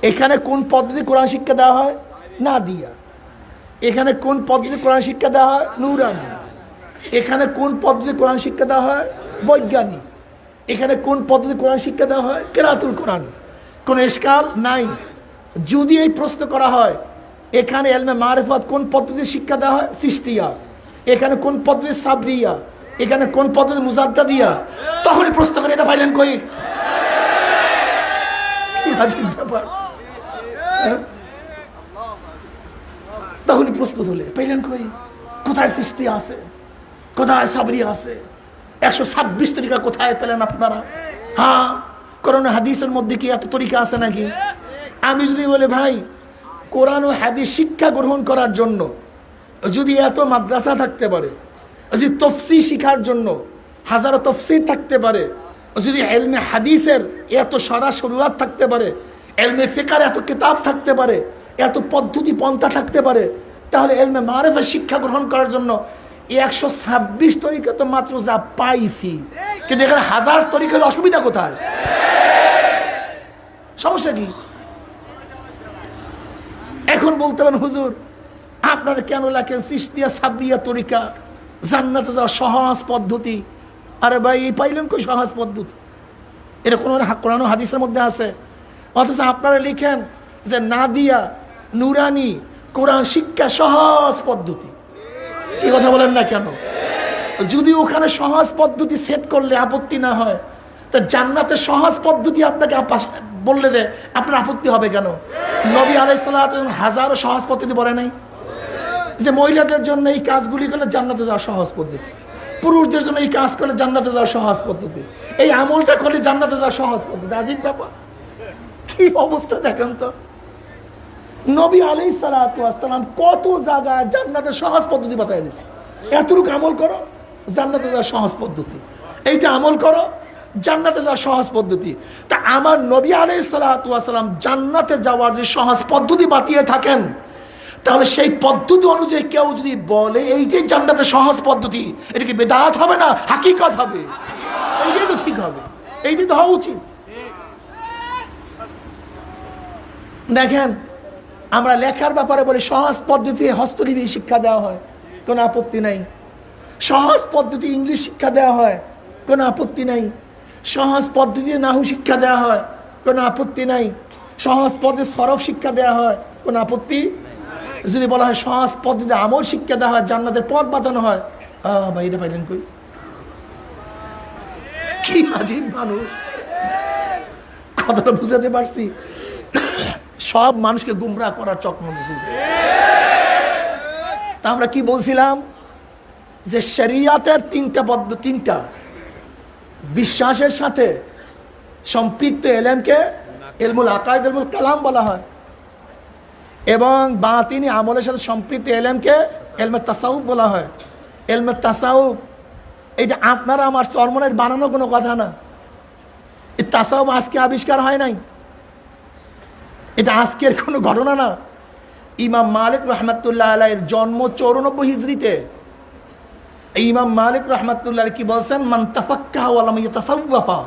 B: এখানে কোন পদ্ধতি কোরআন শিক্ষা দেওয়া হয়? নাদিয়া। এখানে কোন পদ্ধতি কোরআন শিক্ষা দেওয়া হয়? নুরানি। এখানে কোন পদ্ধতি কোরআন শিক্ষা দেওয়া হয়? বৈজ্ঞানিক। এখানে কোন পদ্ধতি কোরআন শিক্ষা দেওয়া হয়? কেরাতুল কোরআন। কোনো ইশকাল নাই। যদি এই প্রশ্ন করা হয় এখানে ইলমে মারিফাত কোন পদ্ধতি শিক্ষা দেওয়া হয়? চিশতিয়া। এখানে কোন পদ্ধতি সাবরিয়া, এখানে কোন পদ্ধতি মুজাদ্দাদিয়া, তখনই প্রশ্ন করে এটা পাইলেন কই? কি আজীব ব্যাপার। তখনই প্রশ্ন তুলে পাইলেন কই? কোথায় চিশতিয়া আছে, কোথায় সাবরিয়া আছে? 126 তরিকা কোথায় পেলেন আপনারা? হ্যাঁ, কোরআন হাদিসের মধ্যে কি এত তরিকা আছে নাকি? আমি যদি বলি ভাই কোরআন ও হাদিস শিক্ষা গ্রহণ করার জন্য যদি এত মাদ্রাসা থাকতে পারে, যদি তফসির শিখার জন্য হাজারো তফসির থাকতে পারে, যদি এলমে হাদিসের এত সরাসরুয়াত থাকতে পারে, এলমে ফিকার এত কিতাব থাকতে পারে, এত পদ্ধতি পন্থা থাকতে পারে, তাহলে এলমে মারিফাত শিক্ষা গ্রহণ করার জন্য 126 তরিকা তো মাত্র যা পাইছি, কিন্তু এখানে হাজার তরিকার অসুবিধা কোথায়? সমস্যা কি? এখন বলতে পারেন হুজুর আপনারা কেন লেখেন চিশতিয়া সাবরিয়া তরিকা, জান্নাতে যাওয়া সহজ পদ্ধতি? আরে ভাই এই পাইলেন কই সহজ পদ্ধতি? এটা কোনো কোরআন হাদিসের মধ্যে আছে? অথচ আপনারা লিখেন যে নাদিয়া নুরানি কোরআন শিক্ষা সহজ পদ্ধতি। এই কথা বলেন না কেন? যদি ওখানে সহজ পদ্ধতি সেট করলে আপত্তি না হয়, তা জান্নাতে সহজ পদ্ধতি আপনাকে বললে যে আপনার আপত্তি হবে কেন? নবী আলাইহিস সালাতু হাজারো সহজ পদ্ধতি বলে নাই যে মহিলাদের জন্য এই কাজগুলি করলে জান্নাতে যাওয়া সহজ পদ্ধতি, পুরুষদের জন্য এই কাজ করলে জান্নাতে যাওয়া সহজ পদ্ধতি, এই আমলটা করলে জান্নাতে যাওয়া সহজ পদ্ধতি। আজিব ব্যাপার, কি অবস্থা দেখেন তো। নবী আলাইহিস সালাতু ওয়াসসালাম কত জায়গায় জান্নাতের সহজ পদ্ধতি বাতায় দিয়েছে। এতটুকু আমল করো জান্নাতে যাওয়া সহজ পদ্ধতি, এইটা আমল করো জান্নাতে যাওয়ার সহজ পদ্ধতি। তা আমার নবী আলাইহিস সালাতু ওয়াসসালাম জান্নাতে যাওয়ার যে সহজ পদ্ধতি বাতিয়ে থাকেন, তাহলে সেই পদ্ধতি অনুযায়ী কেউ যদি বলে এই যে জান্নাতের সহজ পদ্ধতি, এটা কি বেদাত হবে না হাকিকত হবে? এইটাই তো ঠিক হবে, এইটাই তো হওয়া উচিত। দেখেন আমরা লেখার ব্যাপারে বলি সহজ পদ্ধতি হস্তলিপি শিক্ষা দেওয়া হয়, কোনো আপত্তি নাই। সহজ পদ্ধতি ইংলিশ শিক্ষা দেওয়া হয়, কোনো আপত্তি নাই। সহজ পদ্ধতি নাহু শিক্ষা দেওয়া হয়, কোনো আপত্তি নাই। সহজ পদ্ধতি সরফ শিক্ষা দেওয়া হয়, কোনো আপত্তি। যদি বলা হয় সহজ পদ্ধতি আমল শিক্ষা দেওয়া হয়, জান্নাতের পথ বাঁধানো হয়, ভাই এটা পাইলেন কই? কি আজীব মানুষ, কথাটা বুঝাতে পারছি? সব মানুষকে গুমরাহ করার চক্রান্ত চলছে। তা আমরা কি বলছিলাম যে শরিয়াতের তিনটা বিশ্বাসের সাথে সম্পৃক্ত এলেমকে ইলমুল আকায়েদ ইলমুল কালাম বলা হয়, এবং বাতিনি আমলের সাথে সম্পৃক্ত এলেমকে ইলমে তাসাউফ বলা হয়। ইলমে তাসাউফ এইটা আপনারা আমার চরমনের বানানো কোনো কথা না। এই তাসাউফ আজকে আবিষ্কার হয় নাই, এটা আজকের কোনো ঘটনা না। ইমাম মালিক রহমাতুল্লাহ আলাইহির জন্ম 94 হিজরিতে। ইমাম মালিক রহমাতুল্লাহ কি বলছেন? মান তাফাক্কাহা ওয়া লাম ইয়াতাসাওয়াফা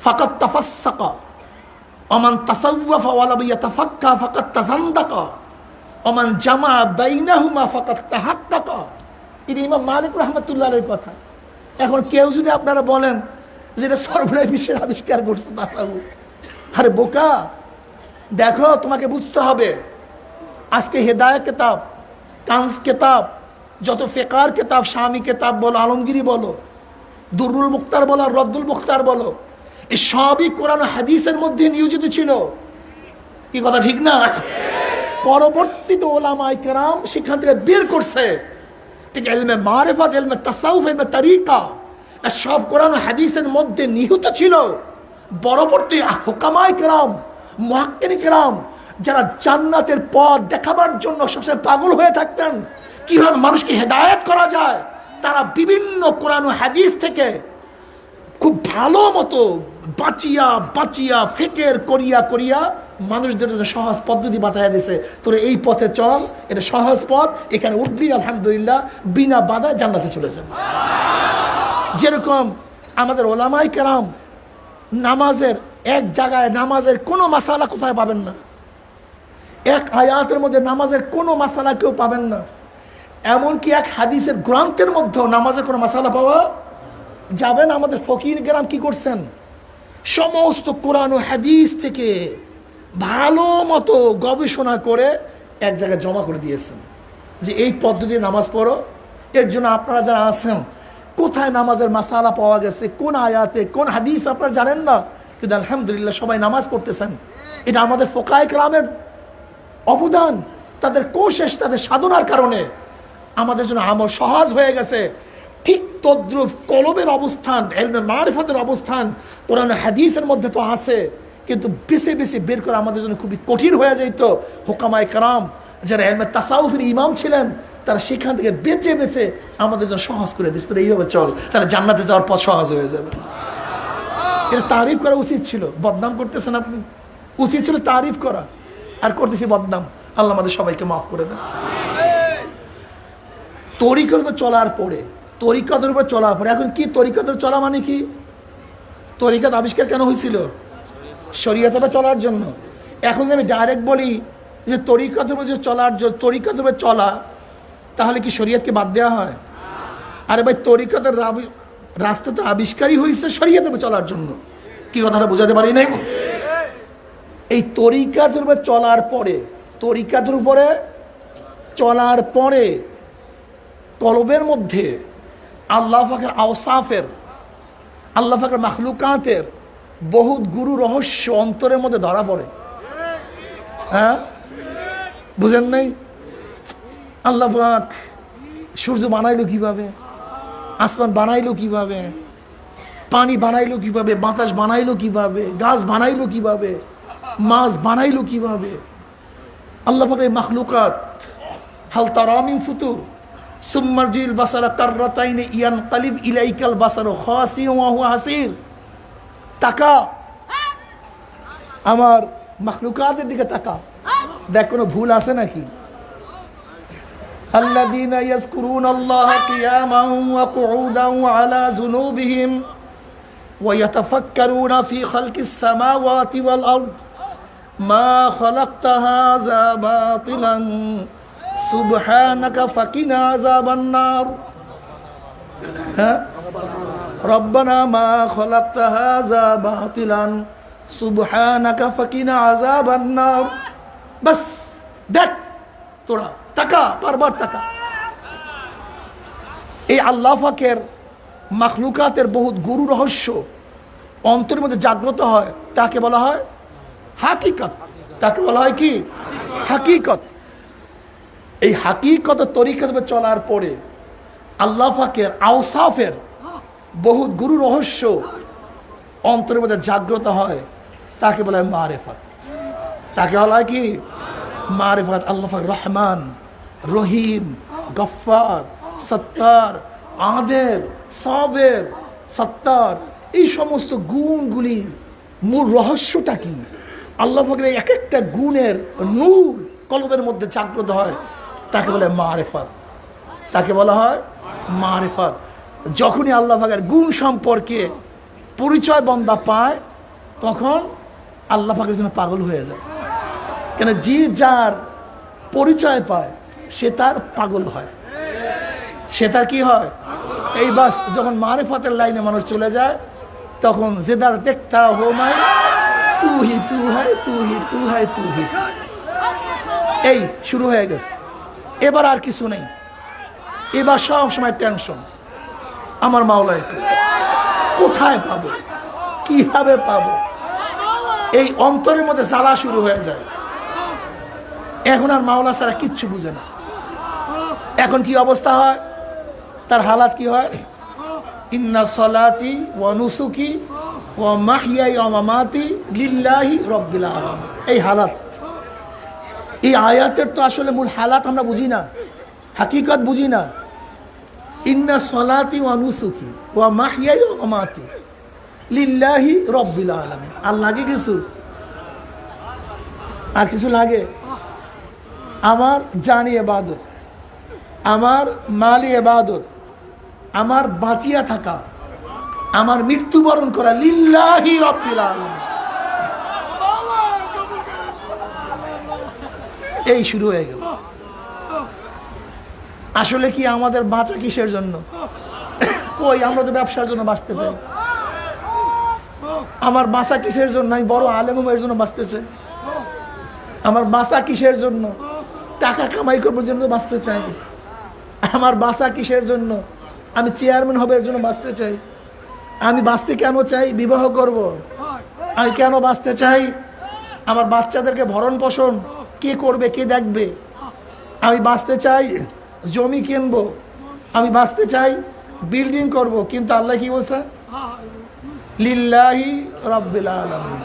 B: ফাকাদ তাফাসসাকা ওয়া মান তাসাওয়াফা ওয়া লাম ইয়াতাফাক্কা ফাকাদ তাযান্দাকা ওয়া মান জামা বাইনাহুমা ফাকাদ তাহাক্কাকা। এটা ইমাম মালিক রহমাতুল্লাহ আলাইহির কথা। এখন কেউ যদি আপনারা বলেন যে এটা সর্বনাশ বিশ্বের আবিষ্কার করছে তাসাউফ, আরে বোকা, দেখো তোমাকে বুঝতে হবে আজকে হেদায়েত কিতাব, কানজ কিতাব, যত ফিকার কিতাব, শামি কিতাব বলো, আলমগিরি বলো, দুরুল মুখতার বলো, রদ্দুল মুখতার বলো, এই সবই কোরআন ও হাদিসের মধ্যে নিয়োজিত ছিল। কি কথা ঠিক না? পরবর্তীতে ওলামায়ে কেরাম সেখান থেকে বের করছে, ঠিক ইলমে মারিফাত, ইলমে তাসাউফ, ইলমে তরিকা, সব কোরআন ও হাদিসের মধ্যে নিহিত ছিল। পরবর্তী হুকামায়ে কেরাম, মুহাক্কিকিনে কেরাম, যারা জান্নাতের পথ দেখাবার জন্য সবসময় পাগল হয়ে থাকতেন কিভাবে মানুষকে হেদায়েত করা যায়, তারা বিভিন্ন কোরআন ও হাদিস থেকে খুব ভালো মতো বাঁচিয়া ফিকির করিয়া মানুষদের জন্য সহজ পদ্ধতি বাতায় দিয়েছে। তোরা এই পথে চল, এটা সহজ পথ, এখানে উঠবি আলহামদুলিল্লাহ বিনা বাধায় জান্নাতে চলে যাবে। যেরকম আমাদের ওলামায়ে কেরাম নামাজের এক জায়গায় নামাজের কোনো মাসালা কোথায় পাবেন না, এক আয়াতের মধ্যে নামাজের কোনো মাসালা কেউ পাবেন না। এমনকি এক হাদিসের গ্রন্থের মধ্যেও নামাজের কোনো মাসালা পাওয়া যাবে না। আমাদের ফকির কেরাম কি করছেন? সমস্ত কোরআন ও হাদিস থেকে ভালো মতো গবেষণা করে এক জায়গায় জমা করে দিয়েছেন যে এই পদ্ধতিতে নামাজ পড়ো। এর জন্য আপনারা যারা আছেন কোথায় নামাজের মাসালা পাওয়া গেছে, কোন আয়াতে, কোন হাদিস আপনারা জানেন না, কিন্তু আলহামদুলিল্লাহ সবাই নামাজ পড়তেছেন। এটা আমাদের ফোকায়ে কেরামের অবদান, তাদের কোশেষ, তাদের সাধনার কারণে আমাদের জন্য আমল সহজ হয়ে গেছে। ঠিক তদ্রুপ কলবের অবস্থান, ইলমে মারিফাতের অবস্থান কোরআন হাদিসের মধ্যে তো আছে, কিন্তু বেছে বেছে বের করা আমাদের জন্য খুবই কঠিন হয়ে যেত। হুকামায়ে কেরাম যারা ইলমে তাসাউফের ইমাম ছিলেন, তারা সেখান থেকে বেছে বেছে আমাদের জন্য সহজ করে দিচ্ছে, তাহলে এইভাবে চল, তাহলে জান্নাতে যাওয়ার পথ সহজ হয়ে যাবে। এটা তারিফ করা উচিত ছিল, বদনাম করতেছেন আপনি। উচিত ছিল তারিফ করা, আর করতেছি বদনাম। আল্লাহ আমাদের সবাইকে মাফ করে দেন। তরিকার উপর চলার পরে, তরিকাতের উপর চলার পরে, এখন কি তরিকাতের চলা মানে কি? তরিকাত আবিষ্কার কেন হয়েছিল? শরীয়তের উপর চলার জন্য। এখন যদি আমি ডাইরেক্ট বলি যে তরিকাতের উপর যে চলার জন্য, তরিকাতের উপর চলা, তাহলে কি শরীয়তকে বাদ দেওয়া হয়? আরে ভাই, তরিকাতের রাস্তা তো আবিষ্কারই হয়েছে শরীয়তের উপর চলার জন্য। কি কথাটা বোঝাতে পারি নাই? এই তরিকাতের উপর চলার পরে, তরিকাতের উপরে চলার পরে কলবের মধ্যে আল্লাহ পাকের আওসাফের, আল্লাহ পাকের মাখলুকাতের বহুত গুরু রহস্য অন্তরের মধ্যে ধরা পড়ে। হ্যাঁ, বুঝেন নাই? আল্লাহ পাক সূর্য বানাইলো কিভাবে, আসমান বানাইলো কিভাবে, পানি বানাইলো কিভাবে, বাতাস বানাইলো কিভাবে, গাছ বানাইলো কিভাবে, মাছ বানাইলো কিভাবে। আল্লাহ পাকের মাখলুকাত, হাল তারা মিন ফুতুর সুম্মারজিল বাসারা কাররাতাইনি ইয়ানকালিব ইলাইকাল বাসারু খাসিয়্যান ওয়া হুয়া হাসির। তাকা, আমার মাখলুকাতের দিকে তাকা, দেখ কোনো ভুল আছে নাকি? আল্লাযীনা ইয়াযকুরুনাল্লাহা কিয়ামান ওয়া কুউদান ওয়া আলা যুনুবিহিম ওয়া ইয়াতাফাক্কারুনা ফি খালকিস সামাওয়াতি ওয়াল আরদ মা খালাকতা হাযা বাতিলান সুবহানাকা ফাকিনা আযাবান নার। হ্যাঁ, রব্বানা মা খালাকতা হাযা বাতিলান সুবহানাকা ফাকিনা আযাবান নার। বাস দেখ, তোরা তাকা, বারবার তাকা। এই আল্লাহ পাকের মাখলুকাতের বহুত গুরু রহস্য অন্তরের মধ্যে জাগ্রত হয়, তাকে বলা হয় হাকিকত। তাকে বলা হয় কি? হাকিকত। এই হাকিকত তরিকাত চলার পরে আল্লাহ পাকের আওসাফের বহুত গুরু রহস্য অন্তরের মধ্যে জাগ্রত হয়, তাকে বলা হয় মারিফাত। তাকে বলা হয় কি? মারিফাত। আল্লাহ পাক রহমান, রহিম, গফফার, সত্তার, আদের, সাবের, সত্তার, এই সমস্ত গুণগুলির মূল রহস্যটা কি? আল্লাহ পাকের এক একটা গুণের নূর কলবের মধ্যে জাগ্রত হয়, তাকে বলে মারিফাত। তাকে বলা হয় মারিফাত। যখনই আল্লাহ পাকের গুণ সম্পর্কে পরিচয় বান্দা পায়, তখন আল্লাহ পাকের জন্য পাগল হয়ে যায়। কেন? যে যার পরিচয় পায় সে তার পাগল হয়, সে তার কি হয়? এই বাস যখন মারিফাতের লাইনে মানুষ চলে যায়, তখন জেদার দেখতা হো মাই তু হি তু হায়, তু হি তু হায়, তু হি। এই শুরু হয়ে গেছে। এবার আর কিছু নেই, এবার সব সময় টেনশন। আমার মাওলাই কোথায় পাবো, কিভাবে পাবো, এই অন্তরের মধ্যে জ্বালা শুরু হয়ে যায়। এখন আর মাওলা ছাড়া কিচ্ছু বুঝে না। এখন কি অবস্থা হয়, তার হালাত কি হয়? ইন্না সলাতি ওয়া নুসুকি ওয়া মাহইয়াই ওয়া মামাতি লিল্লাহি রাব্বিল আলামিন। এই হালাত, এই আয়াতের তো আসলে মূল হালাত আমরা বুঝি না, হাকিকত বুঝি না। ইন্না সলাতি ওয়া নুসুকি ওয়া মাহইয়াই ওয়া মামাতি লিল্লাহি রাব্বিল আলামিন। আর লাগে কিছু? আর কিছু লাগে? আমার জানি ইবাদত, আমার মালি ইবাদত, আমার বাঁচিয়া থাকা, আমার মৃত্যুবরণ করা লিল্লাহি রাব্বিল আলামিন। এই শুরু হয়ে গেল। আসলে কি আমাদের বাঁচা কিসের জন্য? কই, আমরা তো ব্যবসার জন্য বাঁচতে চাই। আমার বাঁচা কিসের জন্য? আমি বড় আলেমের জন্য বাঁচতে চাই। আমার বাঁচা কিসের জন্য? টাকা কামাই করবার জন্য বাঁচতে চাই। আমার বাঁচা কিসের জন্য? আমি চেয়ারম্যান হবার জন্য বাঁচতে চাই। আমি বাঁচতে কেন চাই? বিবাহ করব। আমি কেন বাঁচতে চাই? আমার বাচ্চাদেরকে ভরণ পোষণ কে করবে, কে দেখবে? আমি বাঁচতে চাই জমি কিনবো, আমি বাঁচতে চাই বিল্ডিং করব। কিন্তু আল্লাহ কি বলছে? লিল্লাহি রাব্বিল আলামিন।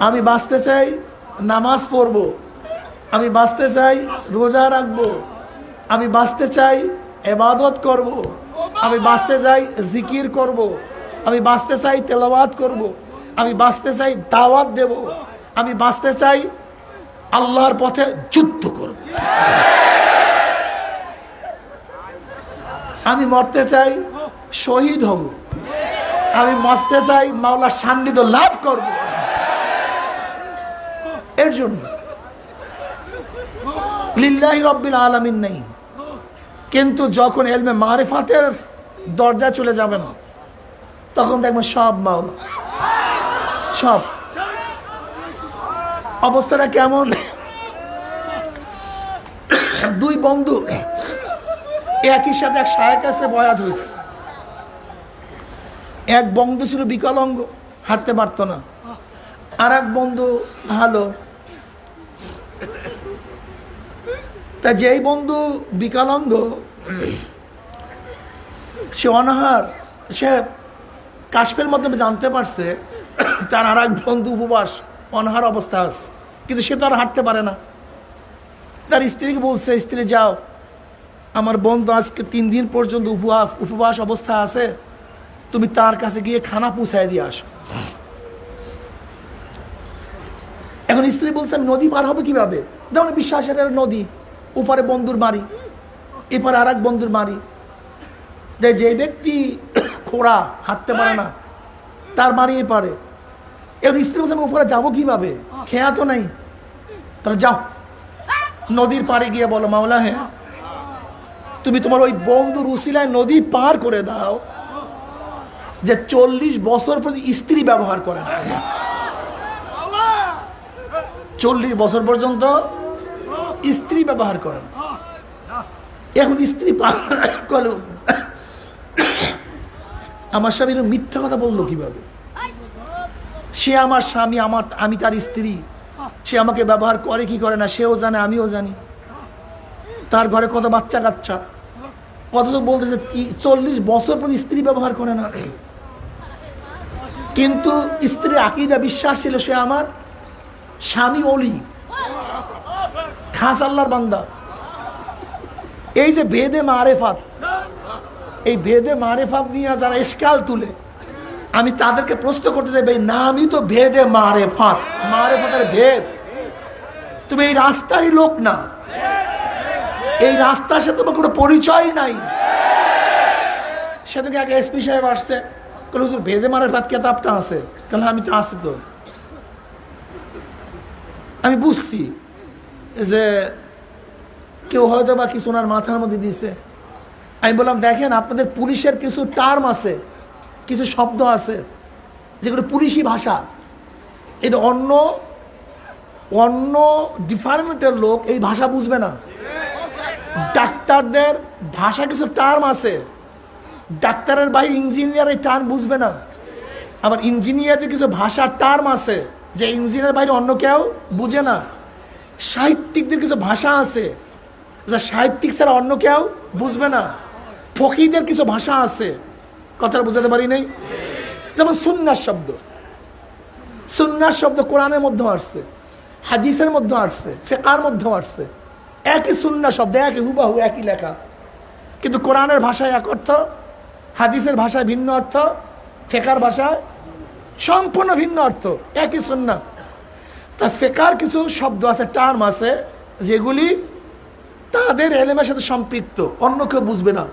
B: আমি বাঁচতে চাই নামাজ পড়ব, আমি বাঁচতে চাই রোজা রাখবো, আমি বাঁচতে চাই ইবাদত করব, আমি বাঁচতে চাই জিকির করব, আমি বাঁচতে চাই তেলাওয়াত করব, আমি বাঁচতে চাই দাওয়াত দেব, আমি বাঁচতে চাই আল্লাহর পথে যুদ্ধ করব, আমি মরতে চাই শহীদ হব, আমি বাঁচতে চাই মাওলার সান্নিধ্য লাভ করব। এর জন্য লিল্লাহি রাব্বিল আলামিন নেই, কিন্তু যখন ইলমে মারিফাতের দরজা চলে যাবে না, তখন দেখবেন সব মাওলা, সব। অবস্থাটা কেমন? দুই বন্ধু একই সাথে এক শায়েখের কাছে বয়াত হয়েছে। এক বন্ধু ছিল বিকলাঙ্গ, হাঁটতে পারতো না, আর এক বন্ধু ভালো। তা যেই বন্ধু বিকলাঙ্গ সে অনাহার, সে কাশফের মাধ্যমে জানতে পারছে তার আর এক বন্ধু উপবাস অনাহার অবস্থা আছে, কিন্তু সে তো আর হাঁটতে পারে না। তার স্ত্রীকে বলছে, স্ত্রী যাও, আমার বন্ধু আজকে 3 দিন পর্যন্ত উপবাস অবস্থা আছে, তুমি তার কাছে গিয়ে খানা পৌঁছায় দিয়ে আসো। এখন স্ত্রী বলছে, আমি নদী পার হবে কিভাবে? যেমন বিশ্বাসের নদী, উপরে বন্ধুর বাড়ি, এপারে আর এক বন্ধুর বাড়ি। যে ব্যক্তি খোড়া, হাঁটতে পারে না, তার বাড়ি এপারে। এখন স্ত্রী বলছে, আমি উপরে যাবো কিভাবে? খেয়া তো নাই। তাহলে যাও, নদীর পাড়ে গিয়ে বলো, মাওলা হ্যাঁ, তুমি তোমার ওই বন্ধুর উসিলায় নদী পার করে দাও যে 40 বছর পর্যন্ত স্ত্রী ব্যবহার করে না। 40 বছর পর্যন্ত স্ত্রী ব্যবহার করে না। এখন স্ত্রী করলো, আমার স্বামী মিথ্যা কথা বললো কিভাবে? সে আমার স্বামী, আমি তার স্ত্রী, সে আমাকে ব্যবহার করে কি করে না সেও জানে, আমিও জানি। তার ঘরে কত বাচ্চা কাচ্চা, অথচ বলতেছে 40 বছর পর স্ত্রী ব্যবহার করে না। কিন্তু স্ত্রীর আকীদা, বিশ্বাস ছিল সে আমার স্বামী ওলি, খাস আল্লাহর বান্দা। এই যে বেদে মারেফাত, এই বেদে মারেফাত নিয়ে যারা ইশকাল তুলে, আমি তাদেরকে প্রশ্ন করতে চাই, ভাই নামই তো ভেদে মারেফাত, মারেফাতের ভেদ। তুমি এই রাস্তারই লোক না, এই রাস্তার সাথে তোমার কোনো পরিচয় নাই। সেদিকে আগে এসপি সাহেব আসতে, বলে হুজুর ভেদে মারেফাত কেতাবটা আছে? কেন আমি তো আছে তো। আমি বুঝছি যে কেউ হয়তো বা কিছু ওনার মাথার মধ্যে দিছে। আমি বললাম, দেখেন আপনাদের পুলিশের কিছু টার্ম আছে, কিছু শব্দ আছে যেগুলো পুলিশি ভাষা, এটা অন্য অন্য ডিপার্টমেন্টের লোক এই ভাষা বুঝবে না। ডাক্তারদের ভাষা কিছু টার্ম আছে, ডাক্তারের বাইরে ইঞ্জিনিয়ার এই টার্ম বুঝবে না। আবার ইঞ্জিনিয়ারদের কিছু ভাষার টার্ম আছে যে ইঞ্জিনিয়ার বাইরে অন্য কেউ বুঝে না। সাহিত্যিকদের কিছু ভাষা আছে যা সাহিত্যিক ছাড়া অন্য কেউ বুঝবে না। ফকিদের কিছু ভাষা আছে, কথাটা বুঝাতে পারি নাই। যেমন সুন্নাত শব্দ, সুন্নাত শব্দ কোরআনের মধ্যে আসছে, হাদিসের মধ্যে আসছে, ফিকহের মধ্যে আসছে। একই সুন্নাত শব্দ, একই হুবাহু একই লেখা, কিন্তু কোরআনের ভাষায় এক অর্থ, হাদিসের ভাষায় ভিন্ন অর্থ, ফিকহের ভাষায় সম্পূর্ণ ভিন্ন অর্থ, একই সুন্নাত। তা ফিকহের কিছু শব্দ আছে, টার্ম আছে, যেগুলি তাদের এলেমের সাথে সম্পৃক্ত, অন্য কেউ বুঝবে না।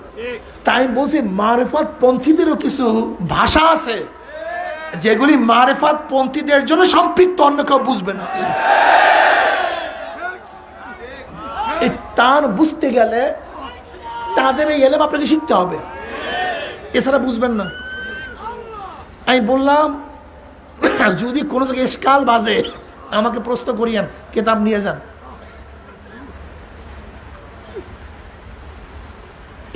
B: তাই আমি বলছি মারেফাত পন্থীদেরও কিছু ভাষা আছে যেগুলি মারেফাত পন্থীদের জন্য সম্পৃক্ত, অন্য কেউ বুঝবে না। এই টান বুঝতে গেলে তাদের এই এলেম আপনাকে শিখতে হবে, এছাড়া বুঝবেন না। আমি বললাম, যদি কোনো জায়গায় ইশকাল বাজে আমাকে প্রশ্ন করিয়েন, কিতাব নিয়ে যান।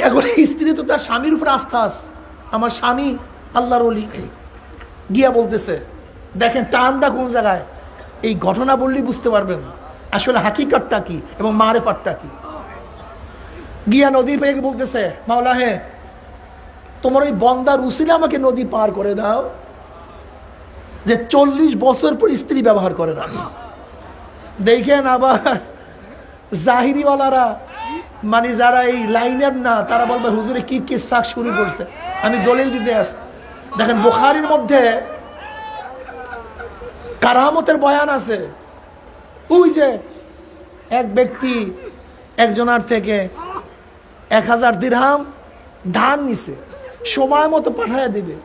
B: এখন স্ত্রী তো তার স্বামীর উপর আস্থা আছে, আমার স্বামী আল্লাহর ওলি, গিয়া বলতেছে, দেখেন টানটা কোন জায়গায়, এই ঘটনা বললেই বুঝতে পারবেন আসলে হাকিকতটা কি এবং মারেফাতটা কি। গিয়া নদীর পেয়ে বলতেছে, মাওলা হে, তোমার ওই বন্দার উসিলে আমাকে নদী পার করে দাও। যে 40 বছর পর স্ত্রী ব্যবহার করে না। দেখেন আবার জাহিরিওয়ালারা, মানে যারা এই লাইনের না, তারা বলবে হুজুরে কি কিসসা শুরু করছে। আমি দলিল দিতে আসি, দেখেন বুখারীর মধ্যে কারামতের বয়ান আছে। ওই যে এক ব্যক্তি একজনার থেকে 1000 দিরহাম ধান নিছে, সময় মতো পাঠাইয়া দিবে,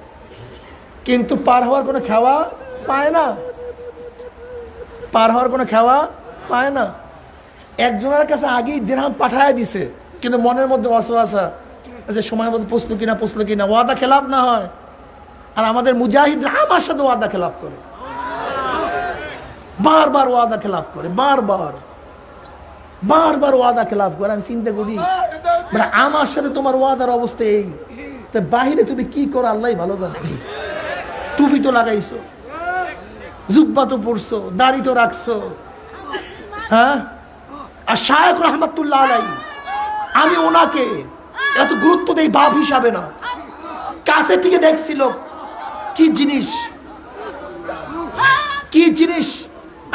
B: কিন্তু পার হওয়ার কোনো খাওয়া পায় না, পার হওয়ার কোনো খাওয়া পায় না। একজনের কাছে আগেই দিরহাম পাঠাইয়া দিছে, কিন্তু মনের মধ্যে ওয়াসওয়াসা যে সময় মতো পৌঁছলো কিনা, ওয়াদা খেলাফ না হয়। আর আমাদের মুজাহিদরা আমার সাথে ওয়াদা খেলাফ করে, বারবার ওয়াদা খেলাফ করে, বারবার ওয়াদা খেলাফ করে। আমি চিন্তা করি, মানে আমার সাথে তোমার ওয়াদার অবস্থা এই, তো বাহিরে তুমি কি করো আল্লাহ ভালো জানে। টুপি তো লাগাইছো, জুব্বা তো পরছো, দাড়ি তো রাখছো, হ্যাঁ। আর শায়েখ রহমাতুল্লাহ আলাইহি, আমি ওনাকে এত গুরুত্ব দেই বাপ হিসাবে না, কাছে থেকে দেখছিল কি জিনিস, কি জিনিস।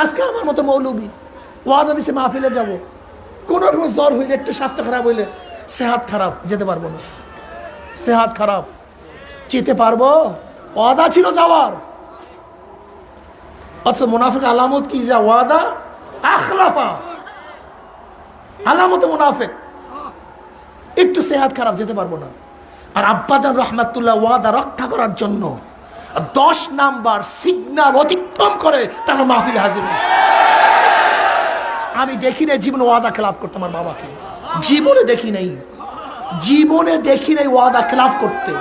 B: আজকে আমার মতো মৌলবী ওয়াদা দিছে মাহফিলে যাব, কোন রকম জ্বর হইলে, একটু স্বাস্থ্য খারাপ হইলে, সেহাত খারাপ, যেতে পারবো না, সেহাত খারাপ, যেতে পারবো, ওয়াদা ছিল যাওয়ার। অথচ মুনাফিক আলামত কি, যা ওয়াদা আখলাফা, আলামত মুনাফিক, একটু সেহাত খারাপ, যেতে পারবো না। আর আব্বাজান রহমাতুল্লাহ ওয়াদা রক্ষা করার জন্য 10 নাম্বার সিগন্যাল অতিক্রম করে তারা মাহফিলে হাজির হয়েছে। আমি দেখি নাই জীবনে ওয়াদা খেলাফ করতে আমার বাবাকে, জীবনে দেখি নাই, জীবনে দেখি নাই ওয়াদা খেলাফ করতে।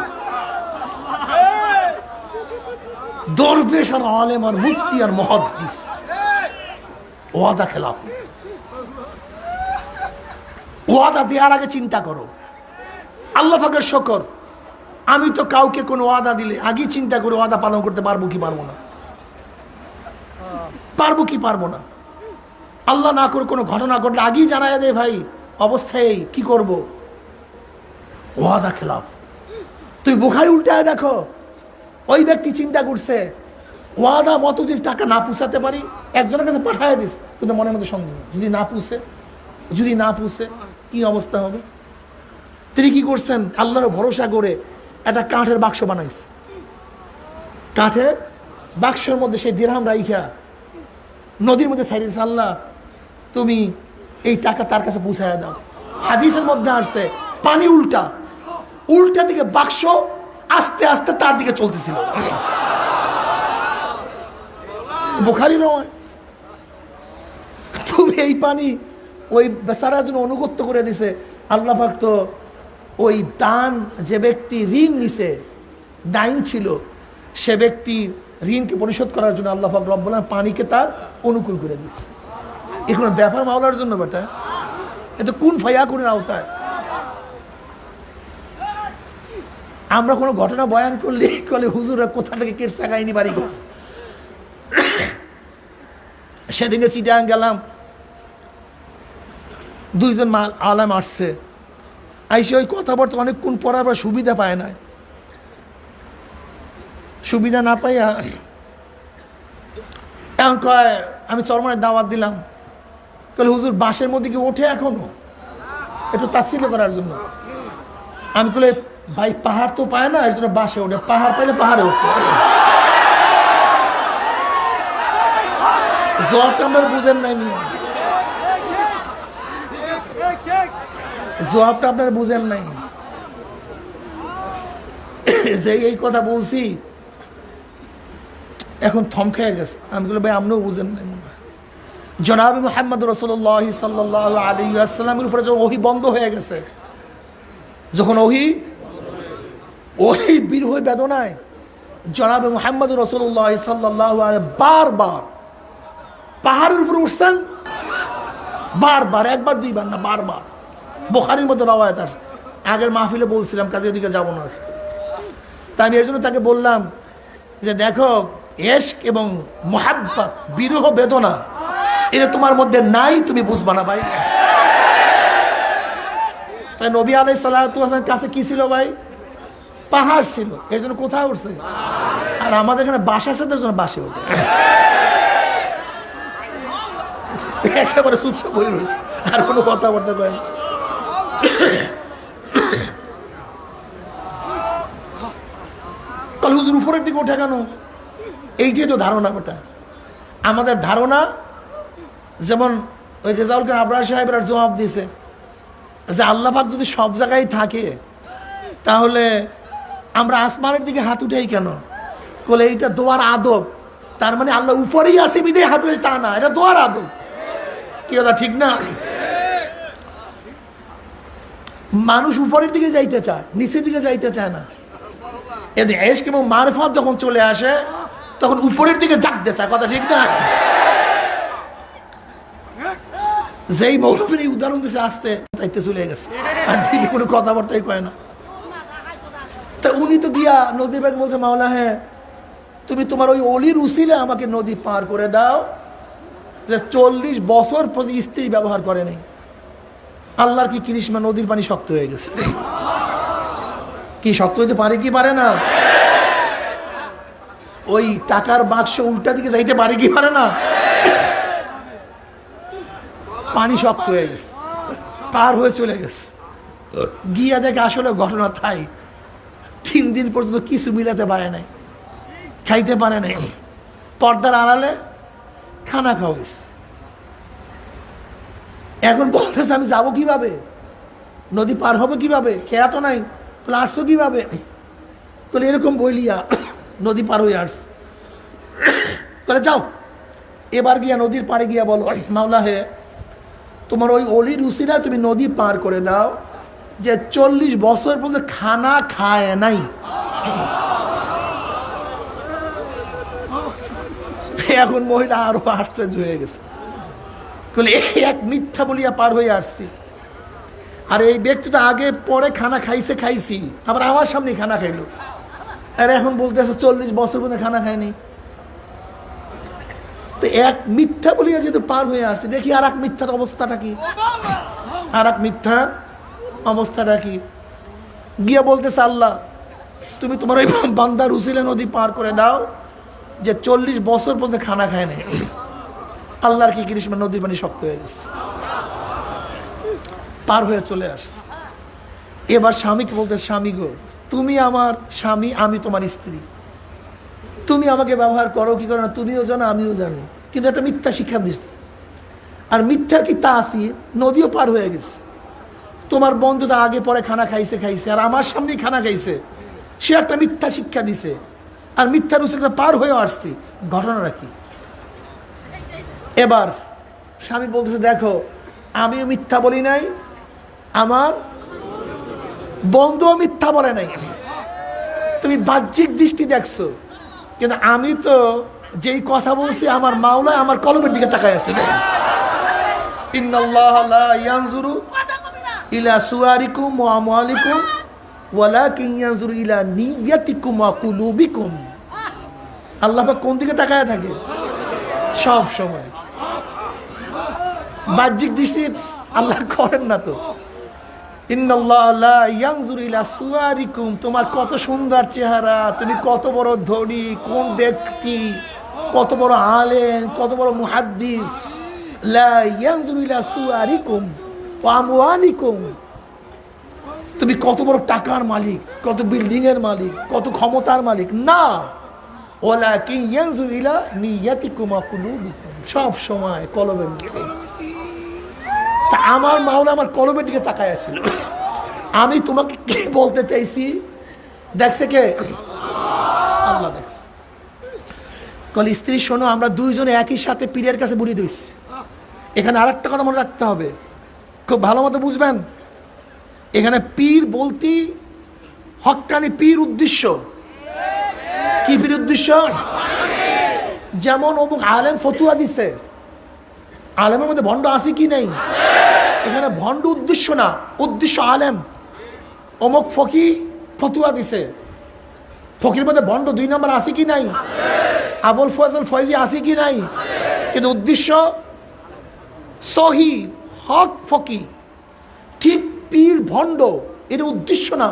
B: দরবেশ আর আলেম আর মুফতি আর মুহাদ্দিস, ওয়াদা খেলাফ। ওয়াদা দেওয়ার আগে চিন্তা করো। আল্লাহ পাকের শুকর, আমি তো কাউকে কোনো ওয়াদা দিলে আগে চিন্তা করে ওয়াদা পালন করতে পারবো কি পারবো না, পারবো কি পারবো না। আল্লাহ না করে কোনো ঘটনা ঘটলে আগেই জানায় দেয়, ভাই অবস্থায় কি করব, ওয়াদা খেলাফ। তুই বুখারী উল্টায় দেখো, ওই ব্যক্তি চিন্তা করছে ওয়াদা মতো যদি টাকা না পুষাতে পারি, একজনের কাছে পাঠায় দিস, কিন্তু মনের মধ্যে সন্দেহ, যদি না পুষে কি অবস্থা হবে। তিনি কি করছেন, আল্লাহর ভরসা করে একটা কাঠের বাক্স বানাইছে, কাঠের বাক্সের মধ্যে সেই দিরহাম রাইখা নদীর মধ্যে ছাড়িয়ে দিয়েছে, আল্লাহ তুমি এই টাকা তার কাছে পৌঁছায় দাও। হাদিসের মধ্যে আসছে পানি উল্টা দিকে বাক্স আস্তে আস্তে তার দিকে চলতেছিল। বুখারী নয়, তুমি এই পানি ওই বেচারার জন্য অনুগত্য করে দিছে। আল্লাহ পাক তো ওই দান, যে ব্যক্তি ঋণ নিছে, দাইন ছিল, সে ব্যক্তির ঋণকে পরিশোধ করার জন্য আল্লাহ পাক রব্বুল আলামিন পানিকে তার অনুকূল করে দিচ্ছে। এখন ব্যাপার মাওলার জন্য বেটা, এত কোন ফায়াকুনের আওতায়। আমরা কোনো ঘটনা বয়ান করলে হুজুরা কোথা থেকে কেটসা কাহিনী বাড়ি করে। সেদিনে চিটাং গেলাম, 2 জন আলেম আসছে, আইসে ওই কথাবার্তা অনেকক্ষণ পড়ার পর সুবিধা পায় না, সুবিধা না পাইয়া এখন কয় আমি চরমনের দাওয়াত দিলাম, কলে হুজুর বাসের মধ্যে কি ওঠে এখনো, একটু তাচ্ছিল্য করার জন্য। আমি কলে ভাই পাহাড় তো পায় না, এর জন্য বাসে ওঠে, পাহাড় পাইলে পাহাড়ে উঠতে। জবাবটা আপনার বুঝেন নাই, জবাবটা আপনার বুঝেন নাই, যে এই কথা বলছি এখন থম খেয়ে গেছে। আমি বলি ভাই আপনিও বুঝেন নাই। জনাব মুহাম্মদ রাসূলুল্লাহ সাল্লাল্লাহু আলাইহি ওয়াসাল্লামের উপরে যখন ওহী বন্ধ হয়ে গেছে, যখন ওহী বিরহ বেদনায় জনাব মুহাম্মদ রাসূলুল্লাহ সাল্লাল্লাহু আলাইহি বারবার পাহাড়ের উপরে উঠছেন, বারবার, একবার দুইবার না, বারবার। বুখারীর মধ্যে রওয়ায়াত আছে। আগের মাহফিলে বলছিলাম কাজে ওদিকে যাবো না, তাই আমি এর জন্য তাকে বললাম যে দেখো, ইশক এবং মুহাব্বত, বিরহ বেদনা, এটা তোমার মধ্যে নাই, তুমি বুঝবা না ভাই। তাই নবী আলাইহিস সালাতু ওয়াস সালামের কাছে কি ছিল ভাই? পাহাড় ছিল, এই জন্য কোথায় উঠছে? আর আমাদের এখানে বাসা আছে, তার জন্য বাসে ওঠে। একেবারে চুপচাপ হয়ে রয়েছে, আর কোনো কথাবার্তা কয় না। তাহলে হুজুর উপরের দিকে ওঠে কেন? এইটাই তো ধারণা। ওটা আমাদের ধারণা। যেমন ওই রেজাউল খান আবরার সাহেবের জবাব দিয়েছে যে আল্লাহ পাক যদি সব জায়গায় থাকে তাহলে আমরা আসমানের দিকে হাত উঠাই কেন? বলে এইটা দোয়ার আদব। তার মানে আল্লাহ উপরেই আসে বিদে হাত উঠে, তা না, এটা দোয়ার আদব। কি কথা ঠিক না? মানুষ উপরের দিকে যাইতে চায়, নিচের দিকে যাইতে চায় না। এর ইশক এবং মারিফাত যখন চলে আসে তখন উপরের দিকে জাগতে চায়। কথা ঠিক না? যেই মৌলবীর এই উদাহরণ দিচ্ছে আসতে তাইতে চলে গেছে, আর দিদি কোনো কথাবার্তাই কয় না। তা উনি তো গিয়া নদীর পাড়ে বলছে, মাওলা হ্যাঁ তুমি তোমার ওই অলির উসিলে আমাকে নদী পার করে দাও, যে 40 বছর প্রতি স্ত্রী ব্যবহার করে নেই। আল্লাহর কি কৃষ্ণা, নদীর পানি শক্ত হয়ে গেছে। কি শক্ত হইতে পারে কি পারে না? ওই টাকার বাক্স উল্টা দিকে যাইতে পারে কি পারে না? পানি শক্ত হয়ে গেছে, পার হয়ে চলে গেছে। গিয়া দেখে আসলে ঘটনা তাই। 3 দিন পর্যন্ত কিছু মিলাতে পারে নাই, খাইতে পারে নাই। পর্দার আড়ালে খানা খাওয়াইছে। এখন বলতেছে আমি যাবো কিভাবে, নদী পার হবে কিভাবে, খেয়া তো নাই, আসছো কিভাবে? বলে এরকম বলিয়া নদী পার হয়ে আসছে। বলে যাও এবার গিয়া নদীর পাড়ে গিয়া বলো, মাওলা হে তোমার ওই অলির উসিলা তুমি নদী পার করে দাও, যে 40 বছর পর্যন্ত খানা খায় নাই। এখন মহিলা আরো আশ্চর্য হয়ে গেছে, বলে এক মিথ্যা বলিয়া পার হয়ে আসছি। আর এই ব্যক্তি তো আগে পরে খানা খাইছি, আবার আমার সামনে খানা খাইলো, আর এখন বলতেছে 40 বছর পর্যন্ত খানা খায়নি। তো এক মিথ্যা বলিয়া যেহেতু পার হয়ে আসছে, দেখি আর এক মিথ্যার অবস্থাটা কি, আর এক মিথ্যার অবস্থাটা কি। গিয়া বলতেছে আল্লাহ তুমি তোমার ওই বান্দার উসিলে নদী পার করে দাও, যে 40 বছর পর্যন্ত খানা খায় নাই। আল্লাহর কি কৃষ্ণ, নদীর পানি শক্ত হয়ে গেছে, পার হয়ে চলে আসছে। এবার স্বামীকে বলতে, স্বামী গো তুমি আমার স্বামী, আমি তোমার স্ত্রী, তুমি আমাকে ব্যবহার করো কি করো না তুমিও জানো আমিও জানি, কিন্তু একটা মিথ্যা শিক্ষা দিচ্ছে। আর মিথ্যার কি তা আসি, নদীও পার হয়ে গেছে। তোমার বন্ধু তো আগে পরে খানা খাইছে, আর আমার সামনেই খানা খাইছে, সে একটা মিথ্যা শিক্ষা দিছে, আর মিথ্যার উচিতটা পার হয়ে আসছি। ঘটনাটা কি? এবার স্বামী বলতেছে দেখো আমিও মিথ্যা বলি নাই, আমার বন্ধুও মিথ্যা বলে নাই। তুমি বাহ্যিক দৃষ্টি দেখছো, কিন্তু আমি তো যেই কথা বলছি আমার মাওলা আমার কলমের দিকে তাকায় আছে। ইন্নাল্লাহ লা ইয়ানজুরু ইলা সুয়ারিকুম ওয়া আমওয়ালিকুম ওয়ালাকিন ইয়ানজুরু ইলা নিয়াতিকুম ওয়া কুলুবিকুম। আল্লাহ পাক কোন দিকে তাকায় থাকে? সব সময়। বাহ্যিক দৃষ্টি আল্লাহ করেন না তো। ইন্নাল্লাহ লা ইয়ানজুরু ইলা সুয়ারিকুম, তোমার কত সুন্দর চেহারা, তুমি কত বড় ধনী, কোন ব্যক্তি, কত বড় আলেম, কত বড় মুহাদ্দিস। লা ইয়ানজুরু ইলা সুয়ারিকুম ওয়া আমওয়ালিকুম, তুমি কত বড় টাকার মালিক, কত বিল্ডিং এর মালিক, কত ক্ষমতার মালিক না। ওয়ালাকিন ইয়ানজুরু ইলা নিয়াতিকুম ওয়া কুলুবিকুম, সব সময় কলবের দিকে। তা আমার মাওলা আমার কলমের দিকে তাকায় আছিল। আমি তোমাকে কি বলতে চাইছি দেখছে কে? আল্লাহ দেখছে। কল স্ত্রী শোনো, আমরা দুইজনে একই সাথে পীরের কাছে বুড়ি দিয়েছি। এখানে আর একটা কথা মনে রাখতে হবে, খুব ভালো মতো বুঝবেন। এখানে পীর বলতে হক্কানি পীর উদ্দেশ্য কি? পীর উদ্দেশ্য যেমন অমুক আলেম ফতুয়া দিছে, আলেমের মধ্যে ভণ্ড আছে কি নেই? এখানে ভণ্ড উদ্দেশ্য না, উদ্দেশ্য আলেম। অমুক ফকি ফতুয়া দিছে, ফকির মধ্যে ভণ্ড 2 নম্বর আছে কি নাই? আবুল ফজল ফয়জি আছে কি নাই? কিন্তু উদ্দেশ্য সহি হক ফকি। ঠিক পীর ভণ্ড, এটা উদ্দেশ্য না,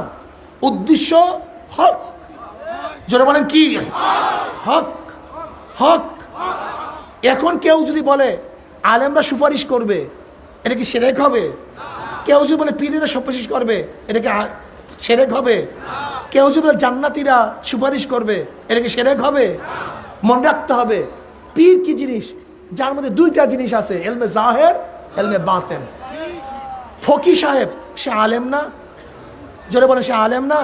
B: উদ্দেশ্য হক। জোরে বলেন কি? হক, হক। এখন কেউ যদি বলে আলেমরা সুপারিশ করবে, এটা কি শিরক হবে? কেউ যদি বলে পীরেরা সুপারিশ করবে, এটা কি শিরক হবে? কেউ যদি বলে জান্নাতীরা সুপারিশ করবে, এটা কি শিরক হবে? মনে রাখতে হবে পীর কি জিনিস, যার মধ্যে দুইটা জিনিস আছে, এলমে জাহের, এলমে বাতেন। ফকি সাহেব সে আলেম না? জোরে বলে সে আলেম না?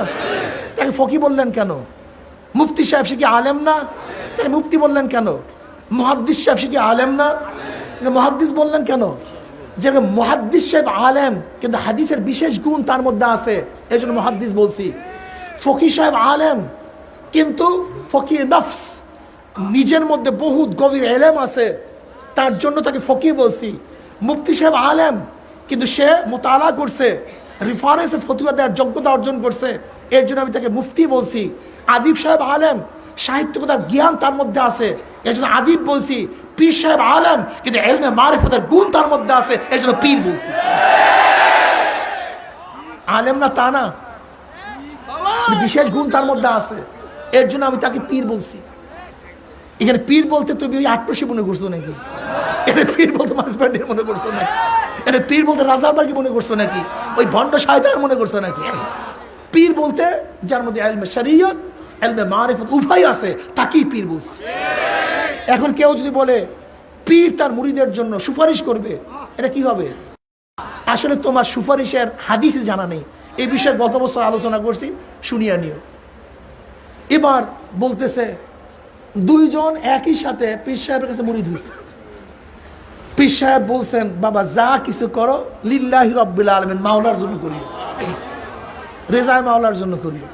B: তাকে ফকি বললেন কেন? মুফতি সাহেব সে কি আলেম না? তাকে মুফতি বললেন কেন? মুহাদ্দিস সাহেব সে কি আলেম না? মুহাদ্দিস বললেন কেন? যে মুহাদ্দিস সাহেব আলেম, কিন্তু হাদিসের বিশেষ গুণ তার মধ্যে আছে, এই জন্য মুহাদ্দিস বলছি। ফকি সাহেব আলেম, কিন্তু ফকি নফস, নিজের মধ্যে বহুত গভীর এলেম আছে, তার জন্য তাকে ফকি বলছি। মুফতি সাহেব আলেম, কিন্তু সে মোতালা করছে, রেফারেন্সে ফতুয়া দেওয়ার যোগ্যতা অর্জন করছে, এর জন্য আমি তাকে মুফতি বলছি। আদিব সাহেব আলেম, সাহিত্যকতার জ্ঞান তার মধ্যে আছে, এর জন্য আদিব বলছি। পীর সাহেব আলেম, কিন্তু এলমে মারিফতের গুণ তার মধ্যে আছে, এর জন্য পীর বলছি। আলেম না তা না, বিশেষ গুণ তার মধ্যে আছে, এর জন্য আমি তাকে পীর বলছি। এখানে পীর বলতে তুমি ওই আট্রসি মনে করছো নাকি? এটা পীর বলতে মাসবাড়ির মনে করছো নাকি? এটা পীর বলতে রাজাবাড়ি মনে করছো নাকি? ওই ভণ্ড সাহিত্য মনে করছো নাকি? পীর বলতে যার মধ্যে এলমে শরীয়ত, এলমে মারিফত উভয় আছে, তাকেই পীর বলছে। এখন কেউ যদি বলে পীর তার মুরিদের জন্য সুপারিশ করবে, এটা কি হবে? আসলে তোমার সুপারিশের হাদিস জানা নেই, এই বিষয়ে গত বছর আলোচনা করছি, শুনিয়া নিও। এবার বলতেছে দুইজন একই সাথে পীর সাহেবের কাছে মুরিদ হয়েছে। পীর সাহেব বলছেন, বাবা যা কিছু করো লিল্লাহি রাব্বিল আলামিন, মাওলার জন্য করিও, রেজায় মাওলার জন্য করিও।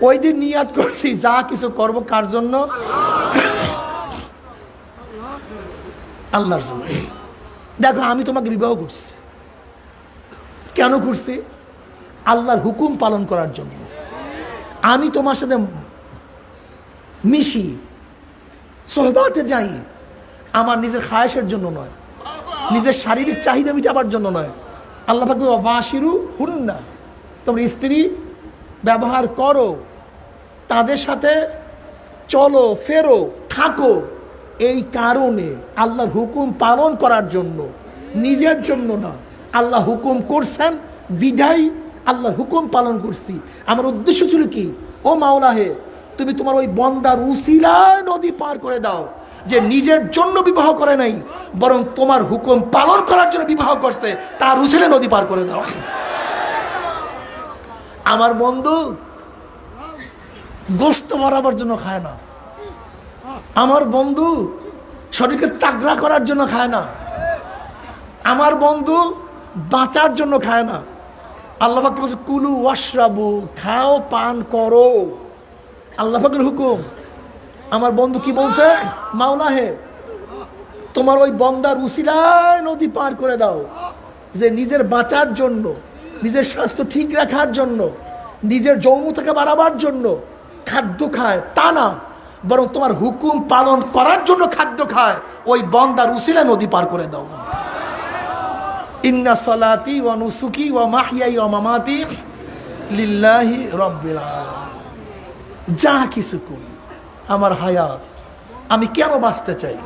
B: ওই দিন নিয়াত করছি যা কিছু করব কার জন্য? আল্লাহর জন্য। দেখো আমি তোমাকে বিবাহ করছি, কেন করছি? আল্লাহর হুকুম পালন করার জন্য। আমি তোমার সাথে মিশি, সোহবাতে যাই, আমার নিজের খায়েশের জন্য নয়, নিজের শারীরিক চাহিদা মিটাবার জন্য নয়। আল্লাহ পাক ওয়াশিরু হুন্না, তোমরা স্ত্রী ব্যবহার করো, তাদের সাথে চলো ফেরো থাকো, এই কারণে আল্লাহর হুকুম পালন করার জন্য, নিজের জন্য না। আল্লাহ হুকুম করছেন বিধায় আল্লাহর হুকুম পালন করছি। আমার উদ্দেশ্য ছিল কি, ও মাওলা হে, তুমি তোমার ওই বন্দার উসিলায় নদী পার করে দাও, যে নিজের জন্য বিবাহ করে নাই, বরং তোমার হুকুম পালন করার জন্য বিবাহ করছে, তার উসিলায় নদী পার করে দাও। আমার বন্ধু গোস্ত বাড়াবার জন্য খায় না, আমার বন্ধু শরীরকে তাগড়া করার জন্য খায় না, আমার বন্ধু বাঁচার জন্য খায় না। আল্লাহ পাক বলছে কুলু ওয়াশরাবু, খাও পান করো, আল্লাহ পাকের হুকুম। আমার বন্ধু কি বলছে, মাওলা হে, তোমার ওই বন্দার উসিলায় নদী পার করে দাও, যে নিজের বাঁচার জন্য, নিজের স্বাস্থ্য ঠিক রাখার জন্য, নিজের যৌনতাকে বাড়াবার জন্য খাদ্য খায় তা না, বরং তোমার হুকুম পালন করার জন্য খাদ্য খায়, ওই বন্দার উসিলায় নদী পার করে দাও। ইন্না সলাতি ওয়া নুসুকি ওয়া মাহইয়াই ওয়া মামাতি লিল্লাহি রাব্বিল আলামিন। যা কিছু করি, আমার হায়াত, আমি কেন বাঁচতে চাই,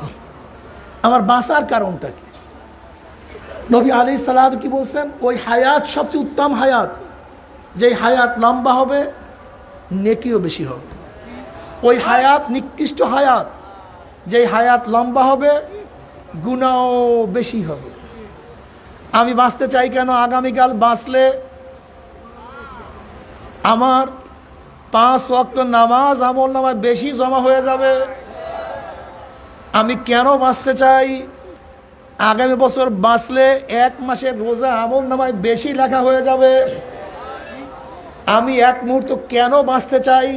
B: আমার বাঁচার কারণটা কি? নবী আলাইহিস সালাত কি বলছেন, ওই হায়াত সবচেয়ে উত্তম হায়াত, যেই হায়াত লম্বা হবে নেকিও বেশি হবে। ওই হায়াত নিকৃষ্ট হায়াত, যেই হায়াত লম্বা হবে গুনাহও বেশি হবে। আমি বাঁচতে চাই কেন? আগামীকাল বাঁচলে আমার 5 ওয়াক্ত নামাজ আমল নামায় বেশি জমা হয়ে যাবে। আমি কেন বাঁচতে চাই? আগামী বছর বাঁচলে 1 মাসের রোজা আমল নামায় বেশি লেখা হয়ে যাবে। আমি এক মুহূর্ত কেন বাঁচতে চাই?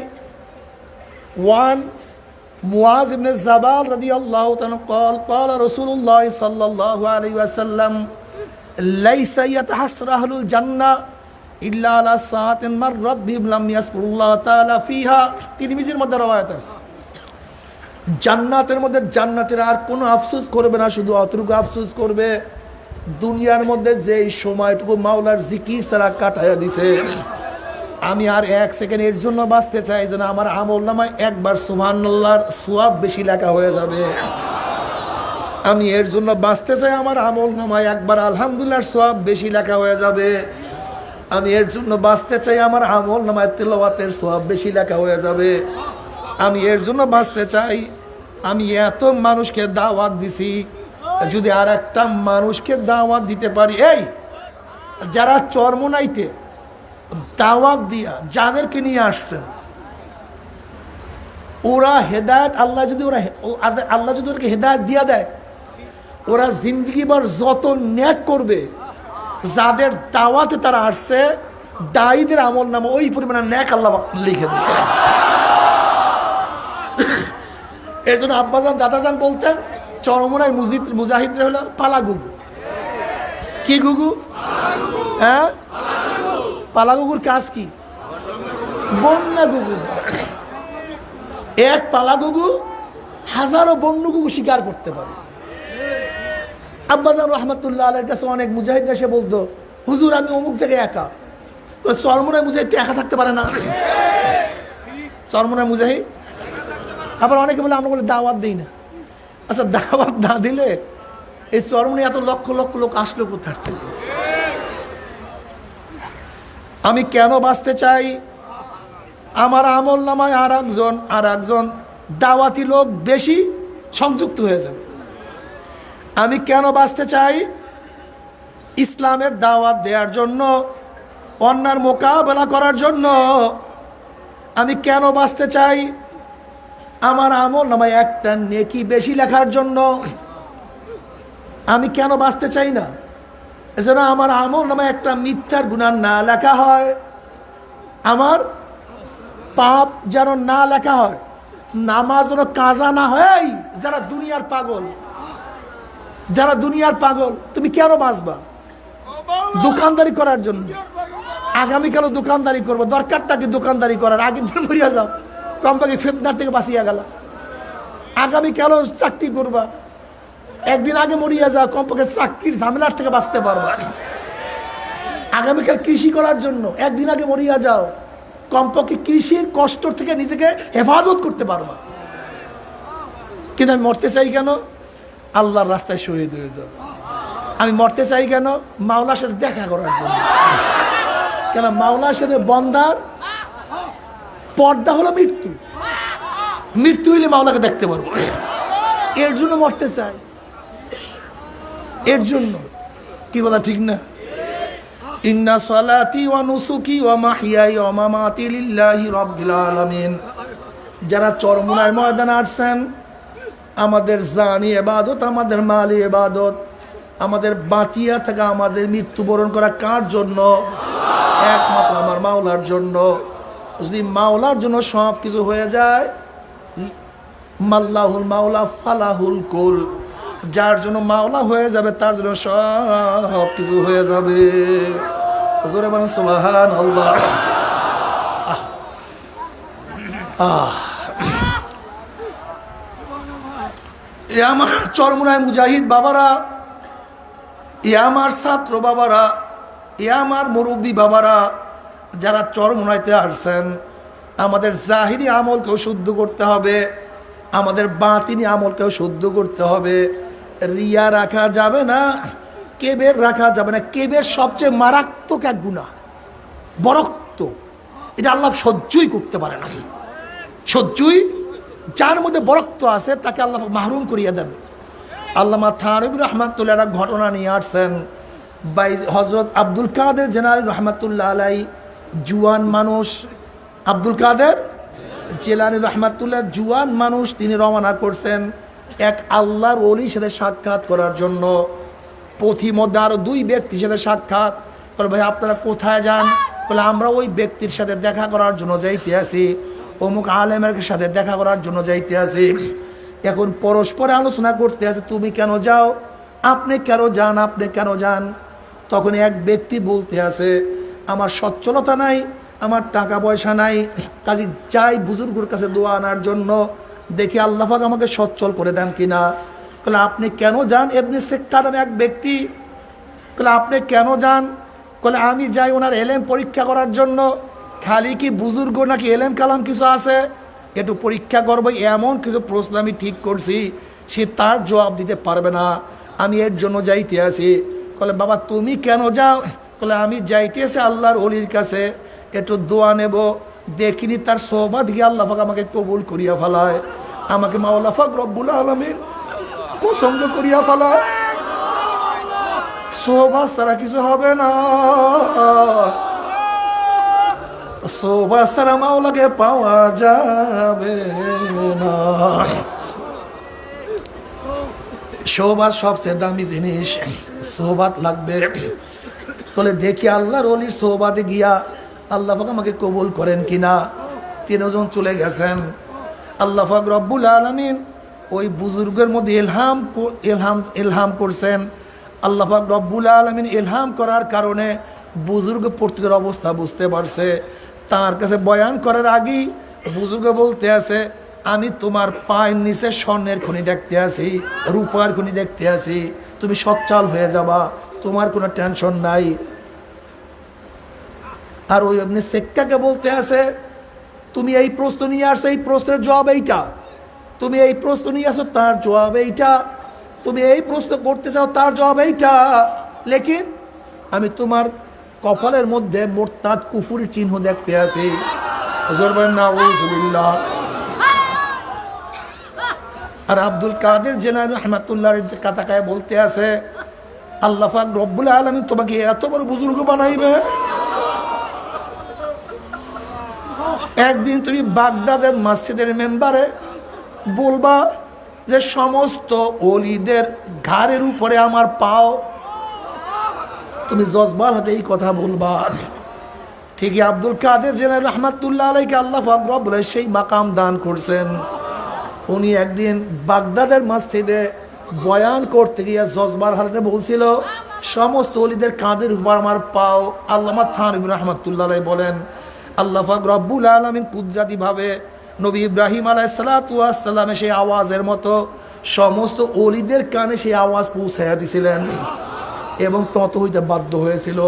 B: মুআয ইবনে জাবাল রাদিয়াল্লাহু তাআলা قال قال رسول الله صلى الله عليه وسلم ليس يتحسر أهل الجنة إلا على ساعة مرت بهم لم يذكروا الله تعالى فيها। তিরমিজির মধ্যে রওয়ায়াত আছে, জান্নাতের মধ্যে জান্নাতীরা আর কোনো আফসোস করবে না, শুধু অতটুকু আফসোস করবে দুনিয়ার মধ্যে যেই সময়টুকু মাওলার জিকির ছাড়া কাটাইয়া দিছে, আমি আর এক সেকেন্ড এর জন্য বাঁচতে চাই যেন আমার আমল নামায় একবার সুবহানাল্লাহর সওয়াব বেশি লেখা হয়ে যাবে। আমি এর জন্য বাঁচতে চাই আমার আমল নামায় একবার আলহামদুলিল্লাহর সওয়াব বেশি লেখা হয়ে যাবে। আমি এর জন্য বাঁচতে চাই আমার আমল নামায় তিলাওয়াতের সওয়াব বেশি লেখা হয়ে যাবে। আমি এর জন্য বাঁচতে চাই আমি এত মানুষকে দাওয়াত দিছি, যদি আর একটা মানুষকে দাওয়াত দিতে পারি, এই যারা চরমোনাইতে দাওয়াত দিয়া যাদেরকে নিয়ে আসছেন ওরা হেদায়েত আল্লাহ যদি ওদেরকে হেদায়েত দিয়া দেয়, ওরা জিন্দগিভর যত ন্যাক করবে, যাদের দাওয়াতে তারা আসছে দায়ীদের আমল নামে ওই পরিমাণে ন্যাক আল্লাহ লিখে দেবে। এর জন্য আব্বাজান দাদাজান বলতেন চরমোনাই মুজাহিদরা হলো পালা গুগু। কি গুগু? হ্যাঁ, পালা গুগুর কাজ কি? বন্যা গুগু। এক পালা গুগু হাজারো বন্য গুগু শিকার করতে পারে। আব্বাজান রহমতুল্লাহ আলাইহির কাছে অনেক মুজাহিদ এসে বলতো, হুজুর আমি অমুক জায়গায় একা। চরমোনাই মুজাহিদ একা থাকতে পারে না। চরমোনাই মুজাহিদ আবার অনেকে বলে আমরা বলে দাওয়াত দিই না। আচ্ছা, দাওয়াত না দিলে এই চরমোনাই এত লক্ষ লক্ষ লোক আসলো কোথার থেকে? আমি কেন বাঁচতে চাই? আমার আমল নামায় আর একজন দাওয়াতি লোক বেশি সংযুক্ত হয়ে যাবে। আমি কেন বাঁচতে চাই? ইসলামের দাওয়াত দেওয়ার জন্য, অন্যার মোকাবেলা করার জন্য। আমি কেন বাঁচতে চাই? আমার আমল নামায় একটা নেকি বেশি লেখার জন্য। আমি কেন বাঁচতে চাই না? এজন্য আমার আমল নামায় একটা মিথ্যার গুনাহ না লেখা হয়, আমার পাপ যেন না লেখা হয়, নামাজ যেন কাজা না হয়। যারা দুনিয়ার পাগল, তুমি কেন বাঁচবা? দোকানদারি করার জন্য। আগামীকালও দোকানদারি করবো, দরকারটা কি দোকানদারি করার? আগের দিন মরিয়া যাও, কমপক্ষে ফিতনার থেকে বাঁচিয়া গেল। আগামীকালও চাকরি করবা, একদিন আগে মরিয়া যাও, কমপক্ষে চাকরির ঝামেলার থেকে বাঁচতে পারবা। আগামীকাল কৃষি করার জন্য একদিন আগে মরিয়া যাও, কমপক্ষে কৃষির কষ্ট থেকে নিজেকে হেফাজত করতে পারবা। কিন্তু আমি মরতে চাই কেন? আল্লাহর রাস্তায় শহীদ হয়ে যাব। আমি মরতে চাই কেন? মাওলার সাথে দেখা করার জন্য। কেন? মাওলার সাথে বন্দার পর্দা হলো মৃত্যু। মৃত্যু হইলে মাওলাকে দেখতে পারবো, এর জন্য মরতে চাই। এর জন্য কি বলা ঠিক না? ইন্না সালাতি ওয়া নুসুকি ওয়া মাহইয়ায়া ওয়া মামাতি লিল্লাহি রাব্বিল আলামিন। যারা চরমোনাই ময়দানে আসছেন, আমাদের জানি ইবাদত, আমাদের মালি ইবাদত, আমাদের বাঁচিয়া থাকা, আমাদের মৃত্যুবরণ করা কার জন্য? একমাত্র আমার মাওলার জন্য। যদি মাওলার জন্য সব কিছু হয়ে যায়, মাল্লাহুল মাওলা ফালাহুল কুল। যার জন্য মাওলা হয়ে যাবে তার জন্য সব কিছু হয়ে যাবে। জোরে বলেন সুবহানাল্লাহ। এ আমার চরমোনাই মুজাহিদ বাবারা, এ আমার ছাত্র বাবারা, এ আমার মুরব্বী বাবারা, যারা চরমোনাইতে আসছেন, আমাদের জাহিরি আমলকেও শুদ্ধ করতে হবে, আমাদের বাতিনি আমলকেও শুদ্ধ করতে হবে। রিয়া রাখা যাবে না, কেবের রাখা যাবে না। কেবের সবচেয়ে মারাত্মক এক গুনাহ, বরক্ত। এটা আল্লাহ সহ্যই করতে পারে না। সহ্যই, যার মধ্যে বরক্ত আছে তাকে আল্লাহ মাহরুম করিয়ে দেন। আল্লামা থানভী রহমাতুল্লাহ একটা ঘটনা নিয়ে আসছেন। হজরত আব্দুল কাদের জেলানী রহমাতুল্লাহ আলাই, জুয়ান মানুষ, আব্দুল কাদের জেলানী রহমাতুল্লাহ জুয়ান মানুষ, তিনি রওনা করছেন এক আল্লাহর ওলির সাথে সাক্ষাৎ করার জন্য। পথির মধ্যে আরো দুই ব্যক্তির সাথে সাক্ষাৎ করে। ভাই আপনারা কোথায় যান? বলে আমরা ওই ব্যক্তির সাথে দেখা করার জন্য যাইতে আছি, অমুক আলেমের সাথে দেখা করার জন্য যাইতে আছি। এখন পরস্পরে আলোচনা করতে আছে, তুমি কেন যাও, আপনি কেন যান, আপনি কেন যান। তখন এক ব্যক্তি বলতে আছে, আমার সচ্ছলতা নাই, আমার টাকা পয়সা নাই, কাজে যাই বুজুর্গর কাছে দোয়া আনার জন্য, দেখি আল্লাহ পাক আমাকে সচ্ছল করে দেন কিনা। বলে আপনি কেন যান? ইবনে সিক্কার নামে এক ব্যক্তি। বলে আপনি কেন যান? বলে আমি যাই ওনার এলেম পরীক্ষা করার জন্য। খালি কি বুজুর্গ নাকি এলেম কালাম কিছু আছে, একটু পরীক্ষা করবো। এমন কিছু প্রশ্ন আমি ঠিক করছি সে তার জবাব দিতে পারবে না, আমি এর জন্য যাইতে আছি। বলে বাবা তুমি কেন যাও? বলে আমি যাইতে আছি আল্লাহর অলির কাছে, একটু দোয়া নেব, দেখিনি তার সোহবত গিয়ে আল্লাহ পাক আমাকে কবুল করিয়া ফেলায়, আমাকে মাওলা পাক রব্বুল আলামিন পছন্দ করিয়া ফেলায়। সোহবত ছাড়া কিছু হবে না, সোহবত ছাড়া মাওলাকে পাওয়া যাবে না। সোহবত সবচেয়ে দামি জিনিস, সোহবত লাগবে। বলে দেখি আল্লাহর ওলির সোহবতে গিয়া আল্লাহ পাক আমাকে কবুল করেন কিনা। তিনজন চলে গেছেন। আল্লাহ পাক রব্বুল আলামিন ওই বুজুর্গের মধ্যে ইলহাম করছেন। আল্লাহ পাক রব্বুল আলামিন ইলহাম করার কারণে বুজুর্গ প্রত্যেকের অবস্থা বুঝতে পারছে। তার কাছে বয়ান করার আগেই বুজুর্গ বলতে আছে, আমি তোমার পায়ের নিচে স্বর্ণের খনি দেখতে আছি, রূপার খনি দেখতে আছি, তুমি সচ্ছল হয়ে যাবা, তোমার কোনো টেনশন নাই। আর ওই আপনি সেক্কাকে বলতে আছে, তুমি এই প্রশ্ন নিয়ে আসছো, এই প্রশ্নের জবাব এইটা, তুমি এই প্রশ্ন নিয়ে আসো, তার জবাব এইটা, তুমি এই প্রশ্ন করতে চাও, তার জবাব এইটা, লেকিন আমি তোমার কপালের মধ্যে মোরতাদ কুফুরি চিহ্ন দেখতে আছি। নাউযুবিল্লাহ। আর আব্দুল কাদের জিলানী রাহমাতুল্লাহ কাতাকায় বলতে আছে, আল্লাহ পাক রব্বুল আলামিন তোমাকে এত বড় বুজুর্গ বানাইবে, একদিন তুমি বাগদাদের মসজিদের মেম্বারে বলবা যে সমস্ত ওলিদের ঘাড়ের উপরে আমার পাও। তুমি জজবার হাতে এই কথা বলবা। ঠিকই আব্দুল কাদের জিলানী রাহমাতুল্লাহ আলাইহি আল্লাহ পাক রব্বুল সেই মাকাম দান করছেন। উনি একদিন বাগদাদের মসজিদে বয়ান করতে গিয়ে জজবার হাতে বলছিল সমস্ত ওলিদের কাঁধের উপর আমার পাও। আল্লামা থানভী রাহমাতুল্লাহ আলাইহি বলেন, আল্লাহ পাক রব্বুল আলামিন কুদরতি ভাবে নবী ইব্রাহিম আলাইহিস সালাতু ওয়াস সালামের সেই আওয়াজের মতো সমস্ত ওলিদের কানে সেই আওয়াজ পৌঁছাইয়া দিছিলেন এবং তত হইতে বাধ্য হয়েছিল।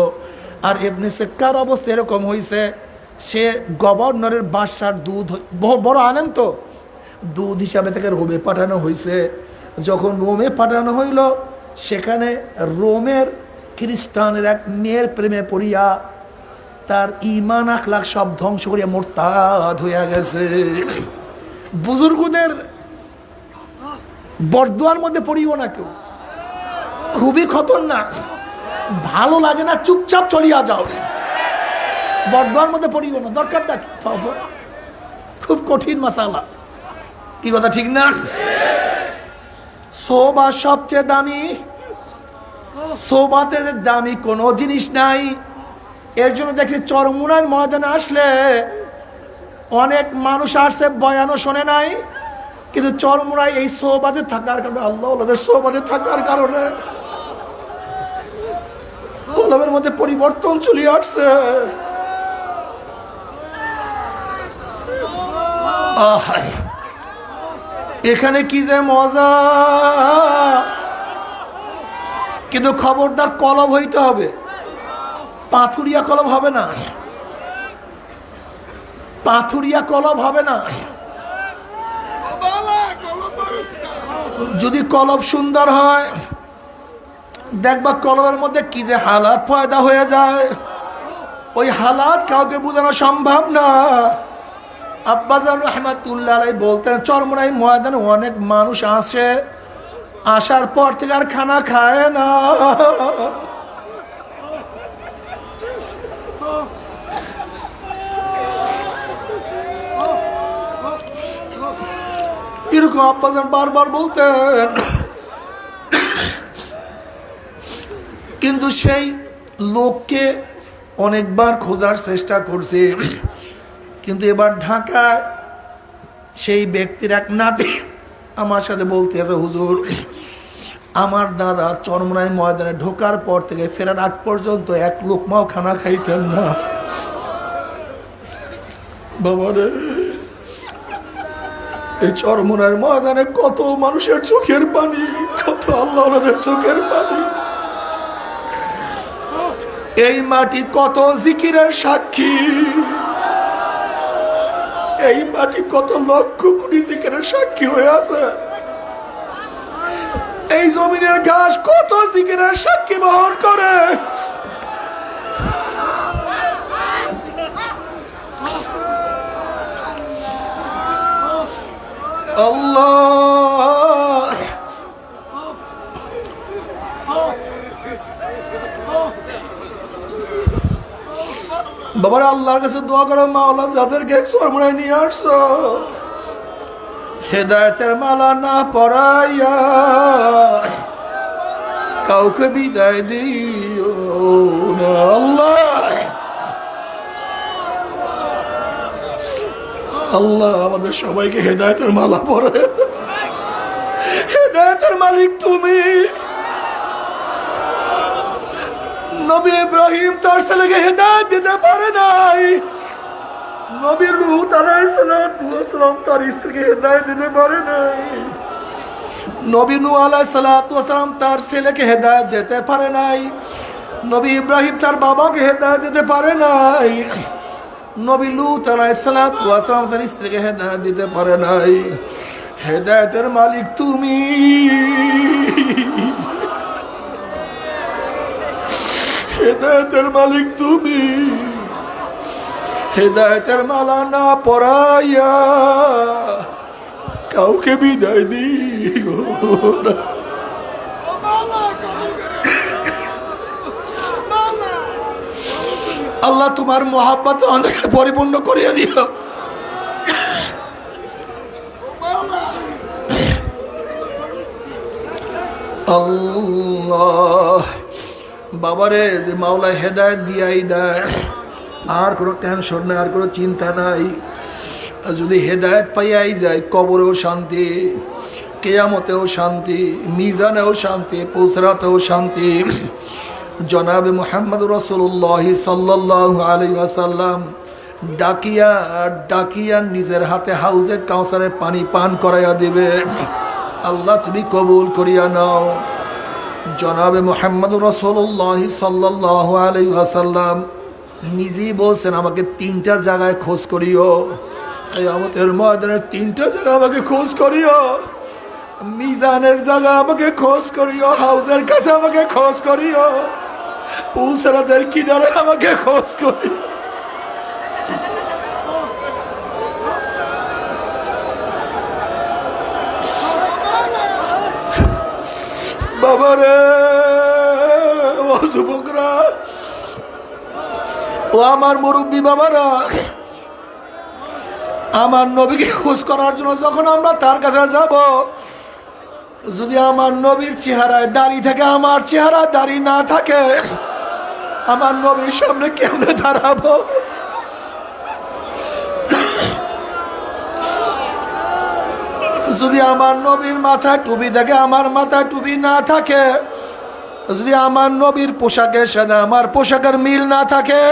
B: আর ইবনে সেক্কার অবস্থা এরকম হয়েছে, সে গভর্নরের বাদশার দুধ, বড় আলেম তো, দুধ হিসাবে থেকে রোমে পাঠানো হয়েছে। যখন রোমে পাঠানো হইল, সেখানে রোমের খ্রিস্টানের এক মেয়ের প্রেমে পড়িয়া তার ঈমান আখলাক সব ধ্বংস করিয়া মোরতাদ হইয়া গেছে। বুজুর্গদের বরদোয়ার মধ্যে পড়িও না কেউ, খুবই খতরনাক, ভালো লাগে না, চুপচাপ চলিয়া যাও। বরদোয়ার মধ্যে পড়িও না, দরকারটা কি? খুব কঠিন মাসালা, কি কথা ঠিক না? সোহবত সবচেয়ে দামি, সোহবতের দামি কোনো জিনিস নাই। এর জন্য দেখছি চরমুনার ময়দানে আসলে অনেক মানুষ আসছে, বয়ানও শোনে নাই, কিন্তু চরমুনায় এই সোহবতে থাকার কারণে, আল্লাহ ওদের সোহবতে থাকার কারণে কলমের মধ্যে পরিবর্তন চলে আসছে। এখানে কি যে মজা, কিন্তু খবরদার কলব হইতে হবে, পাথুরিয়া কলব হবে না, পাথুরিয়া কলব হবে না। যদি কলব সুন্দর হয়, দেখবা কলবের মধ্যে কি যে হালাত পয়দা হয়ে যায়, ওই হালাত কাউকে বোঝানো সম্ভব না। আব্বাজান রাহমাতুল্লাহ আলাইহি বলতেন, চরমোনাই ময়দানে অনেক মানুষ আসে, আসার পর থেকে আর খানা খায় না। এরকম আব্বাজান বারবার বলতেন। কিন্তু সেই লোককে অনেকবার খোঁজার চেষ্টা করছে, কিন্তু এবার ঢাকায় সেই ব্যক্তির এক নাতি আমার সাথে বলতে আছে, হুজুর আমার দাদা চরমোনাই ময়দানে ঢোকার পর থেকে ফেরার আগ পর্যন্ত এক লোকমাও খানা খাইতেন না। বাবারে, এই চরমোনাইর ময়দানে কত মানুষের চোখের পানি, কত আল্লাহর চোখের পানি। এই মাটি কত জিকিরের সাক্ষী, এই মাটি কত লক্ষ কোটি জিকিরের সাক্ষী হয়ে আছে। এই জমিনের ঘাস কত জিকিরের সাক্ষী বহন করে। আল্লাহ বাবার আল্লাহর কাছে দোয়া করো, মাওলা যাদেরকে চরমোনায় নিয়ে আসছো হেদায়েতের মালা না পরাইয়া কাউকে বিদায় দিও না আল্লাহ। আল্লাহ আমাদের সবাইকে হেদায়েতের মালা পরায়। হেদায়েতের মালিক তুমি। নবী ইব্রাহিম তার ছেলেকে হেদায়েত দিতে পারে নাই, নবী লূত আলাইহিস সালাম তার স্ত্রীকে হেদায়েত দিতে পারে নাই, নবী নূহ আলাইহিস সালাম তার ছেলেকে হেদায়েত দিতে পারে নাই, নবী ইব্রাহিম তার বাবাকে হেদায়েত দিতে পারে নাই, নবী লূত আলাইহিস সালাম তার স্ত্রীকে হেদায়েত দিতে পারে নাই। হেদায়েতের মালিক তুমি। হেদায়েতের মালিক তুমি। হেদায়েতের মালা না পরাইয়া কাউকে বিদায় দিও না। আল্লাহ তোমার মোহাব্বত অনেকে পরিপূর্ণ করিয়া দিও। আল্লাহ বাবারে যে মাওলা হেদায়েত দিয়াই দেয়, আর কোনো টেনশন নাই, আর কোনো চিন্তা নাই। যদি হেদায়েত পাইয়াই যায় কবরেও শান্তি, কিয়ামতেও শান্তি, মিজানেও শান্তি, পুসরাতেও শান্তি। জনাবে মুহাম্মদ রাসূলুল্লাহ সাল্লাল্লাহু আলাইহি ওয়াসাল্লাম ডাকিয়া ডাকিয়া নিজের হাতে হাউজে কাউসারে পানি পান করাইয়া দিবে। আল্লাহ তুমি কবুল করিয়া নাও। জনাবে মুহাম্মদ রাসূলুল্লাহ সাল্লাল্লাহু আলাইহি ওয়াসাল্লাম নিজেই বলছেন আমাকে 3টা জায়গায় খোঁজ করিও। কিয়ামতের ময়দানে 3টা জায়গা আমাকে খোঁজ করিও। মিজানের জায়গা আমাকে খোঁজ করিও, হাউজের কাছে আমাকে খোঁজ করিও, পুলসরাতের কিনারে আমাকে খোঁজ করিও। বাবারে ও যুবকরা, ও আমার মুরব্বী বাবারা, আমার নবীকে খোঁজ করার জন্য যখন আমরা তার কাছে যাব, যদি আমার নবীর চেহারায় দাড়ি থাকে, আমার চেহারা দাড়ি না থাকে, আমার নবীর সামনে কেমনে দাঁড়াবো? যদি আমার নবীর মাথায় টুপি থাকে, আমার মাথায় টুপি না থাকে, যদি আমার নবীর পোশাকের সাথে আমার পোশাকের মিল না থাকে,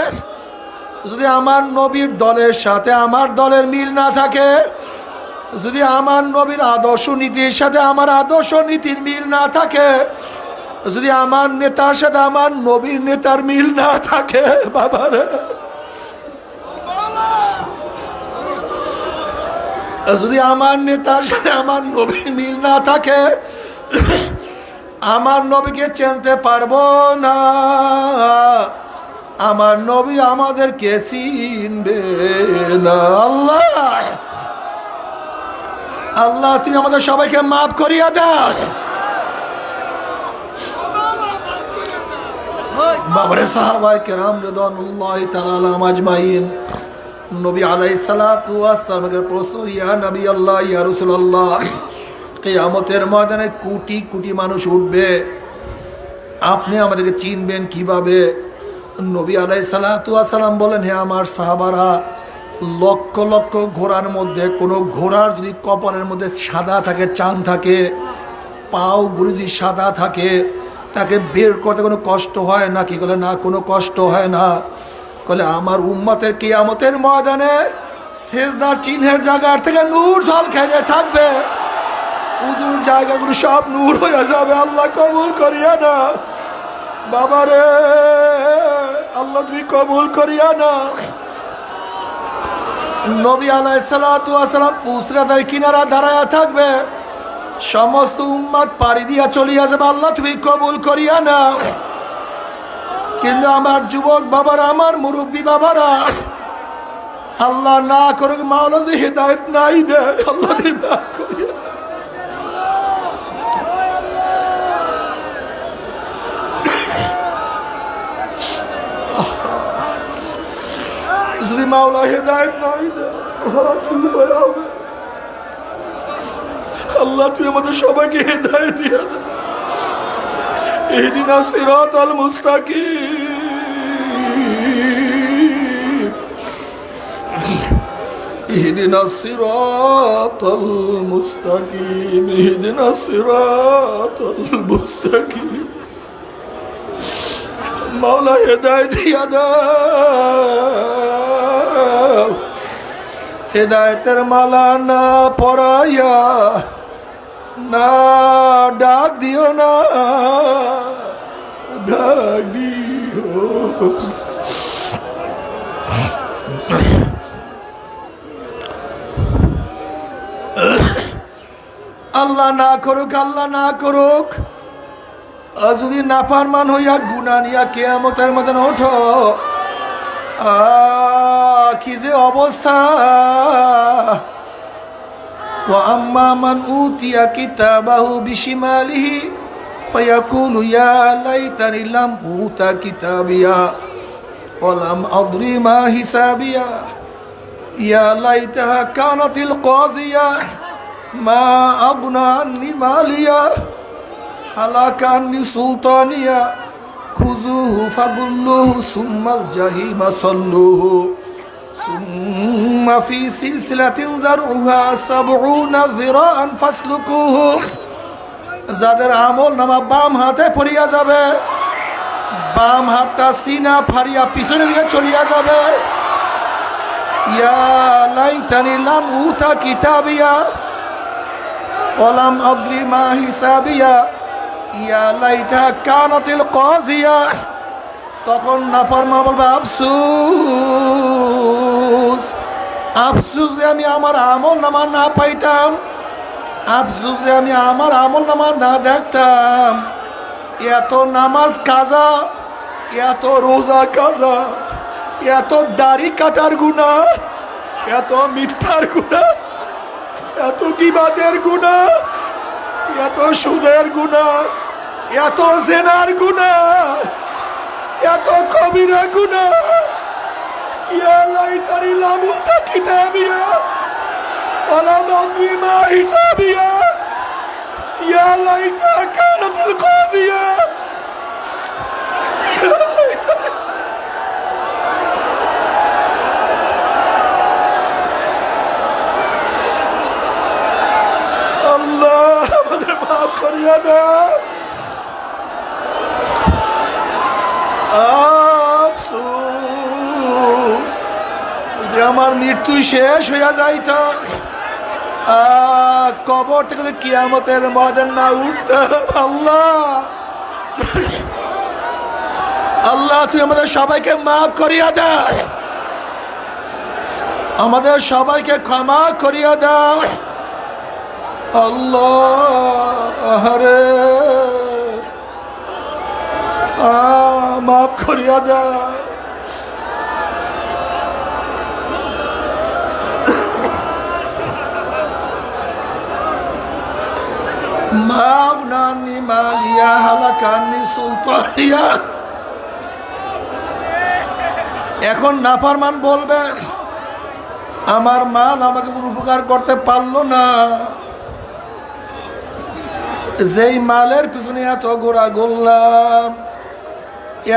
B: যদি আমার নবীর দলের সাথে আমার দলের মিল না থাকে, যদি আমার নবীর আদর্শ নীতির সাথে আমার আদর্শ নীতির মিল না থাকে, যদি আমার নেতার সাথে আমার নবীর নেতার মিল না থাকে, বাবারে যদি আমার নেতার সাথে আমার নবীর মিল না থাকে, আমার নবীকে চিনতে পারবো না, আমার নবী আমাদেরকে চিনবে না। আল্লাহ আল্লাহ তুমি আমাদের সবাইকে মাফ করিয়া দাও। বাবারে সাহাবায়ে কেরাম রিদওয়ানুল্লাহি তাআলা আলাইহিম আজমাইন, নবী আলাইহিস সালাতু ওয়াস সালামের প্রশ্ন, ইয়া নবী আল্লাহ, ইয়া রাসূলুল্লাহ, কিয়ামতের ময়দানে কোটি কোটি মানুষ উঠবে, আপনি আমাদেরকে চিনবেন কিভাবে? নবী আলাইহিস সালাতু ওয়াস সালাম বলেন, হে আমার সাহাবারা, লক্ষ লক্ষ ঘোড়ার মধ্যে কোনো ঘোড়ার যদি কপালের মধ্যে সাদা থাকে, চাঁদ থাকে, পাওগুলো যদি সাদা থাকে, তাকে বের করতে কোনো কষ্ট হয় না কি? বলে না, কোনো কষ্ট হয় না। বলে আমার উম্মতের কিয়ামতের ময়দানে সেজদার চিহ্নের জায়গার থেকে নূর ঝলকাইতে থাকবে, উজুর জায়গাগুলো সব নূর হয়ে যাবে। আল্লাহ কবুল করিয়া না বাবারে, আল্লাহ তুমি কবুল করিয়া না। নবী আলাইহিসসালাতু ওয়াসসালাম পুসরাতের কিনারা দাঁড়ায়া থাকবে, সমস্ত উম্মত পাড়ি দিয়া চলিয়া যাবে, আল্লাহ তুমি কবুল করিয়া নাও। কিন্তু আমার যুবক বাবারা, আমার মুরব্বী বাবারা, আল্লাহ না করুক মাওলানা হেদায়েত নাই দে, আল্লাহ তুমি না করিয়া দাও। যদি মাওলা হেদায়েত নাই দে, আল্লাহ তুই আমাদের সবাইকে হেদায়েত দিয়ে দে। ইহদিনা সিরাতাল মুস্তাকিম, ইহদিনা সিরাতাল মুস্তাকিম, ইহদিনা সিরাতাল মুস্তাকিম। মাওলা হেদায়েত দিয়া দাও, হেদায়েতের মালা না পরাইয়া না ডাক দিও না, ডাক দিও। আল্লাহ না করুক, আল্লাহ না করুক, যদি নাফরমান হইয়া গুনাহ নিয়া কিয়ামতের ময়দানে ওঠো, কি যে অবস্থা। وأما من أوتي كتابه بشماله فيقول يا ليتني لم أوت كتابيا ولم أدري ما حسابيا يا ليتها كانت القاضية ما أغنى عني ماليا هلك عني سلطانيا خذوه فغلوه ثم الجحيم صلوه ثم في سلسلة ذرعها 70 ذراعا فاسلكوه। যাদের আমল নামা বাম হাতে পড়িয়া যাবে, বাম হাতটা সিনা ফাড়িয়া পিছনে দিকে চলিয়া যাবে। ইয়া লাইতানি লাম উতা কিতাবিয়া ওয়ালাম আদরি মা হিসাবিয়া ইয়া লাইতা কানাতিল কাযিয়া। তখন নাফরমান বলবে আফসোস, আফসোস যে আমি আমার আমল নামা না পাইতাম, আফসোস যে আমি আমার আমল নামা না দেখতাম। এত নামাজ কাজা, এত রোজা কাজা, এত দাড়ি কাটার গুনাহ, এত মিথ্যার গুনাহ, এত গীবাতের গুনাহ, এত সুদের গুনাহ, এত জেনার গুনাহ, এত কবিরা গুনাহ। ইয়া লাইতানি লাম উতা কিতাবিয়া ওয়ালাম আদরি মা হিসাবিয়া ইয়া লাইতা কানাতিল কাযিয়া। আল্লাহ আমাদের মাফ করিয়া দাও। আফসোস যদি আমার মৃত্যু শেষ হইয়া যাইত, কবর থেকে কিয়ামতের ময়দান না উঠতাম। আল্লাহ আল্লাহ তুই আমাদের সবাইকে মাফ করিয়া দাও, আমাদের সবাইকে ক্ষমা করিয়া দাও। আল্লাহ রে মাফ করিয়া দাও। মাগনানি মালিয়া হালাকানি সুলতানিয়া। এখন নাফরমান বলবে আমার মাল আমাকে কোনো উপকার করতে পারলো না, যেই মালের পিছনে এত ঘোরা করলাম,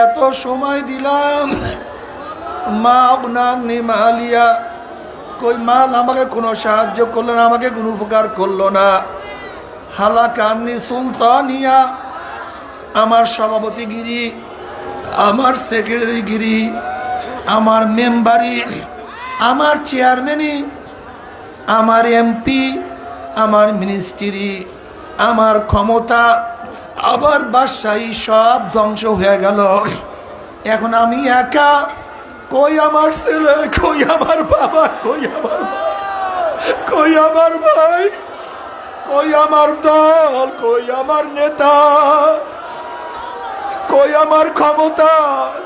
B: এত সময় দিলাম, মাগনানি মালিয়া, কই মাল আমাকে কোনো সাহায্য করলো না, আমাকে কোনো উপকার করলো না। হালাকানি সুলতানিয়া, আমার সভাপতিগিরি, আমার সেক্রেটারিগিরি, আমার মেম্বারি, আমার চেয়ারম্যানই, আমার এমপি, আমার মিনিস্ট্রি, আমার ক্ষমতা, আবার বাদশাহী সব ধ্বংস হয়ে গেল। এখন আমি একা কই আমার ছেলে, কই আমার বাবা, কই আমার মা, কই আমার ভাই, কই আমার দল, কই আমার নেতা, কই আমার ক্ষমতা?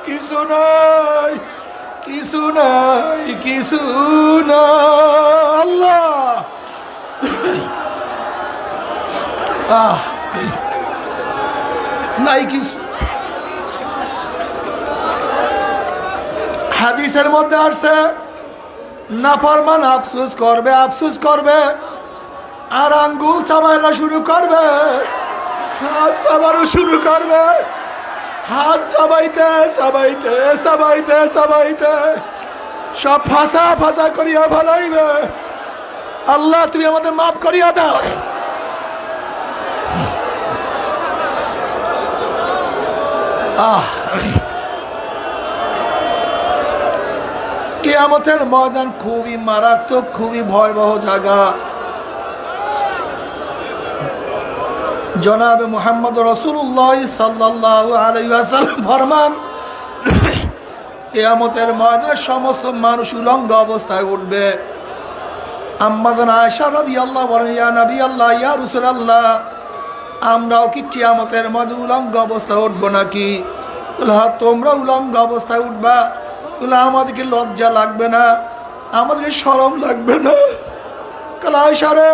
B: কিছু নাই, কিছু নাই, কিছু না। আল্লাহ নাই কিছু। হাদিসের মধ্যে আসছে নাফরমান আফসোস করবে, আফসোস করবে, আর আঙ্গুল চাবাইলা শুরু করবে, হাত চাবানো শুরু করবে, হাত চাবাইতে চাবাইতে চাবাইতে চাবাইতে সব ফাঁসা ফাঁসা করিয়া ভালাইবে। আল্লাহ তুমি আমাদের মাফ করিয়া দাও। কিয়ামতের ময়দান খুবই মারাত্মক, খুবই ভয়াবহ জায়গা। জনাবে মুহাম্মদ রাসূলুল্লাহ সাল্লাল্লাহু আলাইহি ওয়াসাল্লাম ফরমান, কিয়ামতের ময়দানে সমস্ত মানুষ উলঙ্গ অবস্থায় উঠবে। আম্মা জান আয়েশা রাদিয়াল্লাহু বলেন, ইয়া নবী আল্লাহ, ইয়া রাসূলুল্লাহ, আমরাও কি কিয়ামতের ময়দানে উলঙ্গ অবস্থায় উঠবো নাকি? হ্যাঁ, তোমরা উলঙ্গ অবস্থায় উঠবা। আমাদেরকে লজ্জা লাগবে না? আমাদেরকে শরম লাগবে না? আয়েশা রে,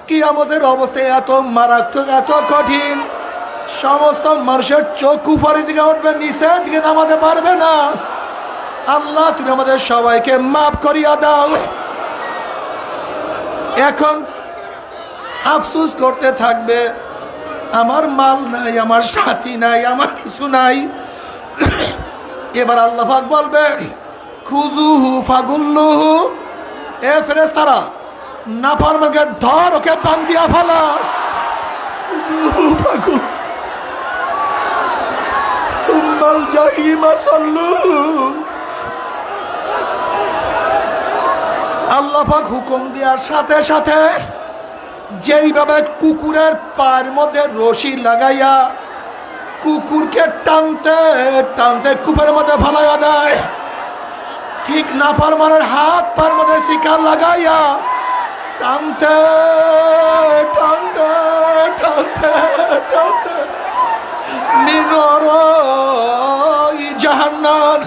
B: কিয়ামতের অবস্থা এত মারাত্মক, এত কঠিন, সমস্ত মানুষের চোখ উপরের দিকে উঠবে, নিচের দিকে নামাতে পারবে না। আল্লাহ তুমি আমাদের সবাইকে মাফ করিয়া দাও। এখন আফসোস করতে থাকবে, আমার মাল নাই, আমার সাথী নাই, আমার কিছু নাই। এবার আল্লাহ পাক বলবে, খুজুহু ফাগুল্লুহু, এ ফেরেশতারা, নাফরমানকে ধর, ওকে বান্ধিয়া ফেলা। খুজুহু ফাগুল সুম্মাল জাহিমা সাল্লুহু। আল্লাহ পাক হুকুম দেওয়ার সাথে সাথে যেইভাবে কুকুরের পায়ের মধ্যে রশি লাগাইয়া কুকুরকে টানতে টানতে কূপের মধ্যে ফালাইয়া দেয়, ঠিক নাফরমানের হাত পায়ের মধ্যে শিকার লাগাইয়া টানতে টানতে টানতে টানতে মিনর জাহান্নাম,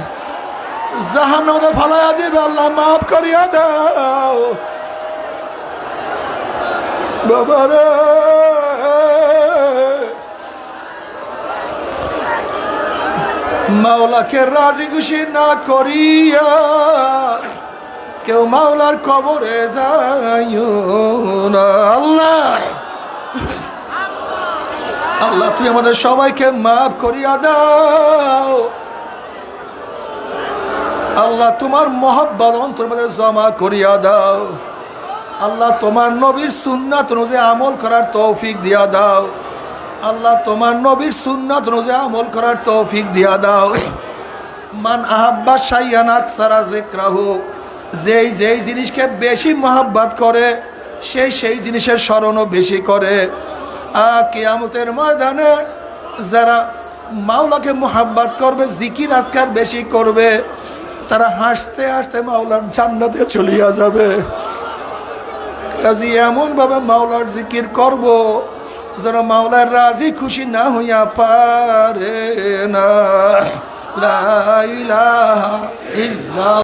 B: জাহান্নামের মধ্যে ফালাইয়া দিবে। আল্লাহ মাফ করিয়া দাও বাবারে। মাওলাকে রাজি খুশি না করিয়া কেউ মাওলার কবরে যাইও না। আল্লাহ, আল্লাহ তুই আমাদের সবাইকে মাফ করিয়া দাও। আল্লাহ তোমার মহব্বত অন্তর মধ্যে জমা করিয়া দাও। আল্লাহ তোমার নবীর সুন্নাত অনুযায়ী আমল করার তৌফিক দিয়া দাও। আল্লাহ তোমার নবীর সুন্নাত অনুযায়ী আমল করার তৌফিক দিয়া দাও। মান আহাব্বা শাইয়ান আকসারা যিকরাহু, যেই যেই জিনিসকে বেশি মহব্বত করে সেই সেই জিনিসের স্মরণও বেশি করে। কিয়ামতের ময়দানে যারা মাওলাকে মহব্বত করবে, জিকির আজকার বেশি করবে, তারা হাসতে হাসতে মাওলার জান্নাতে চলিয়া যাবে। কাজী এমনভাবে মাওলার জিকির করব যেন মাওলার রাজি খুশি না হইয়া পারে না। লা ইলাহা ইল্লাল্লাহ।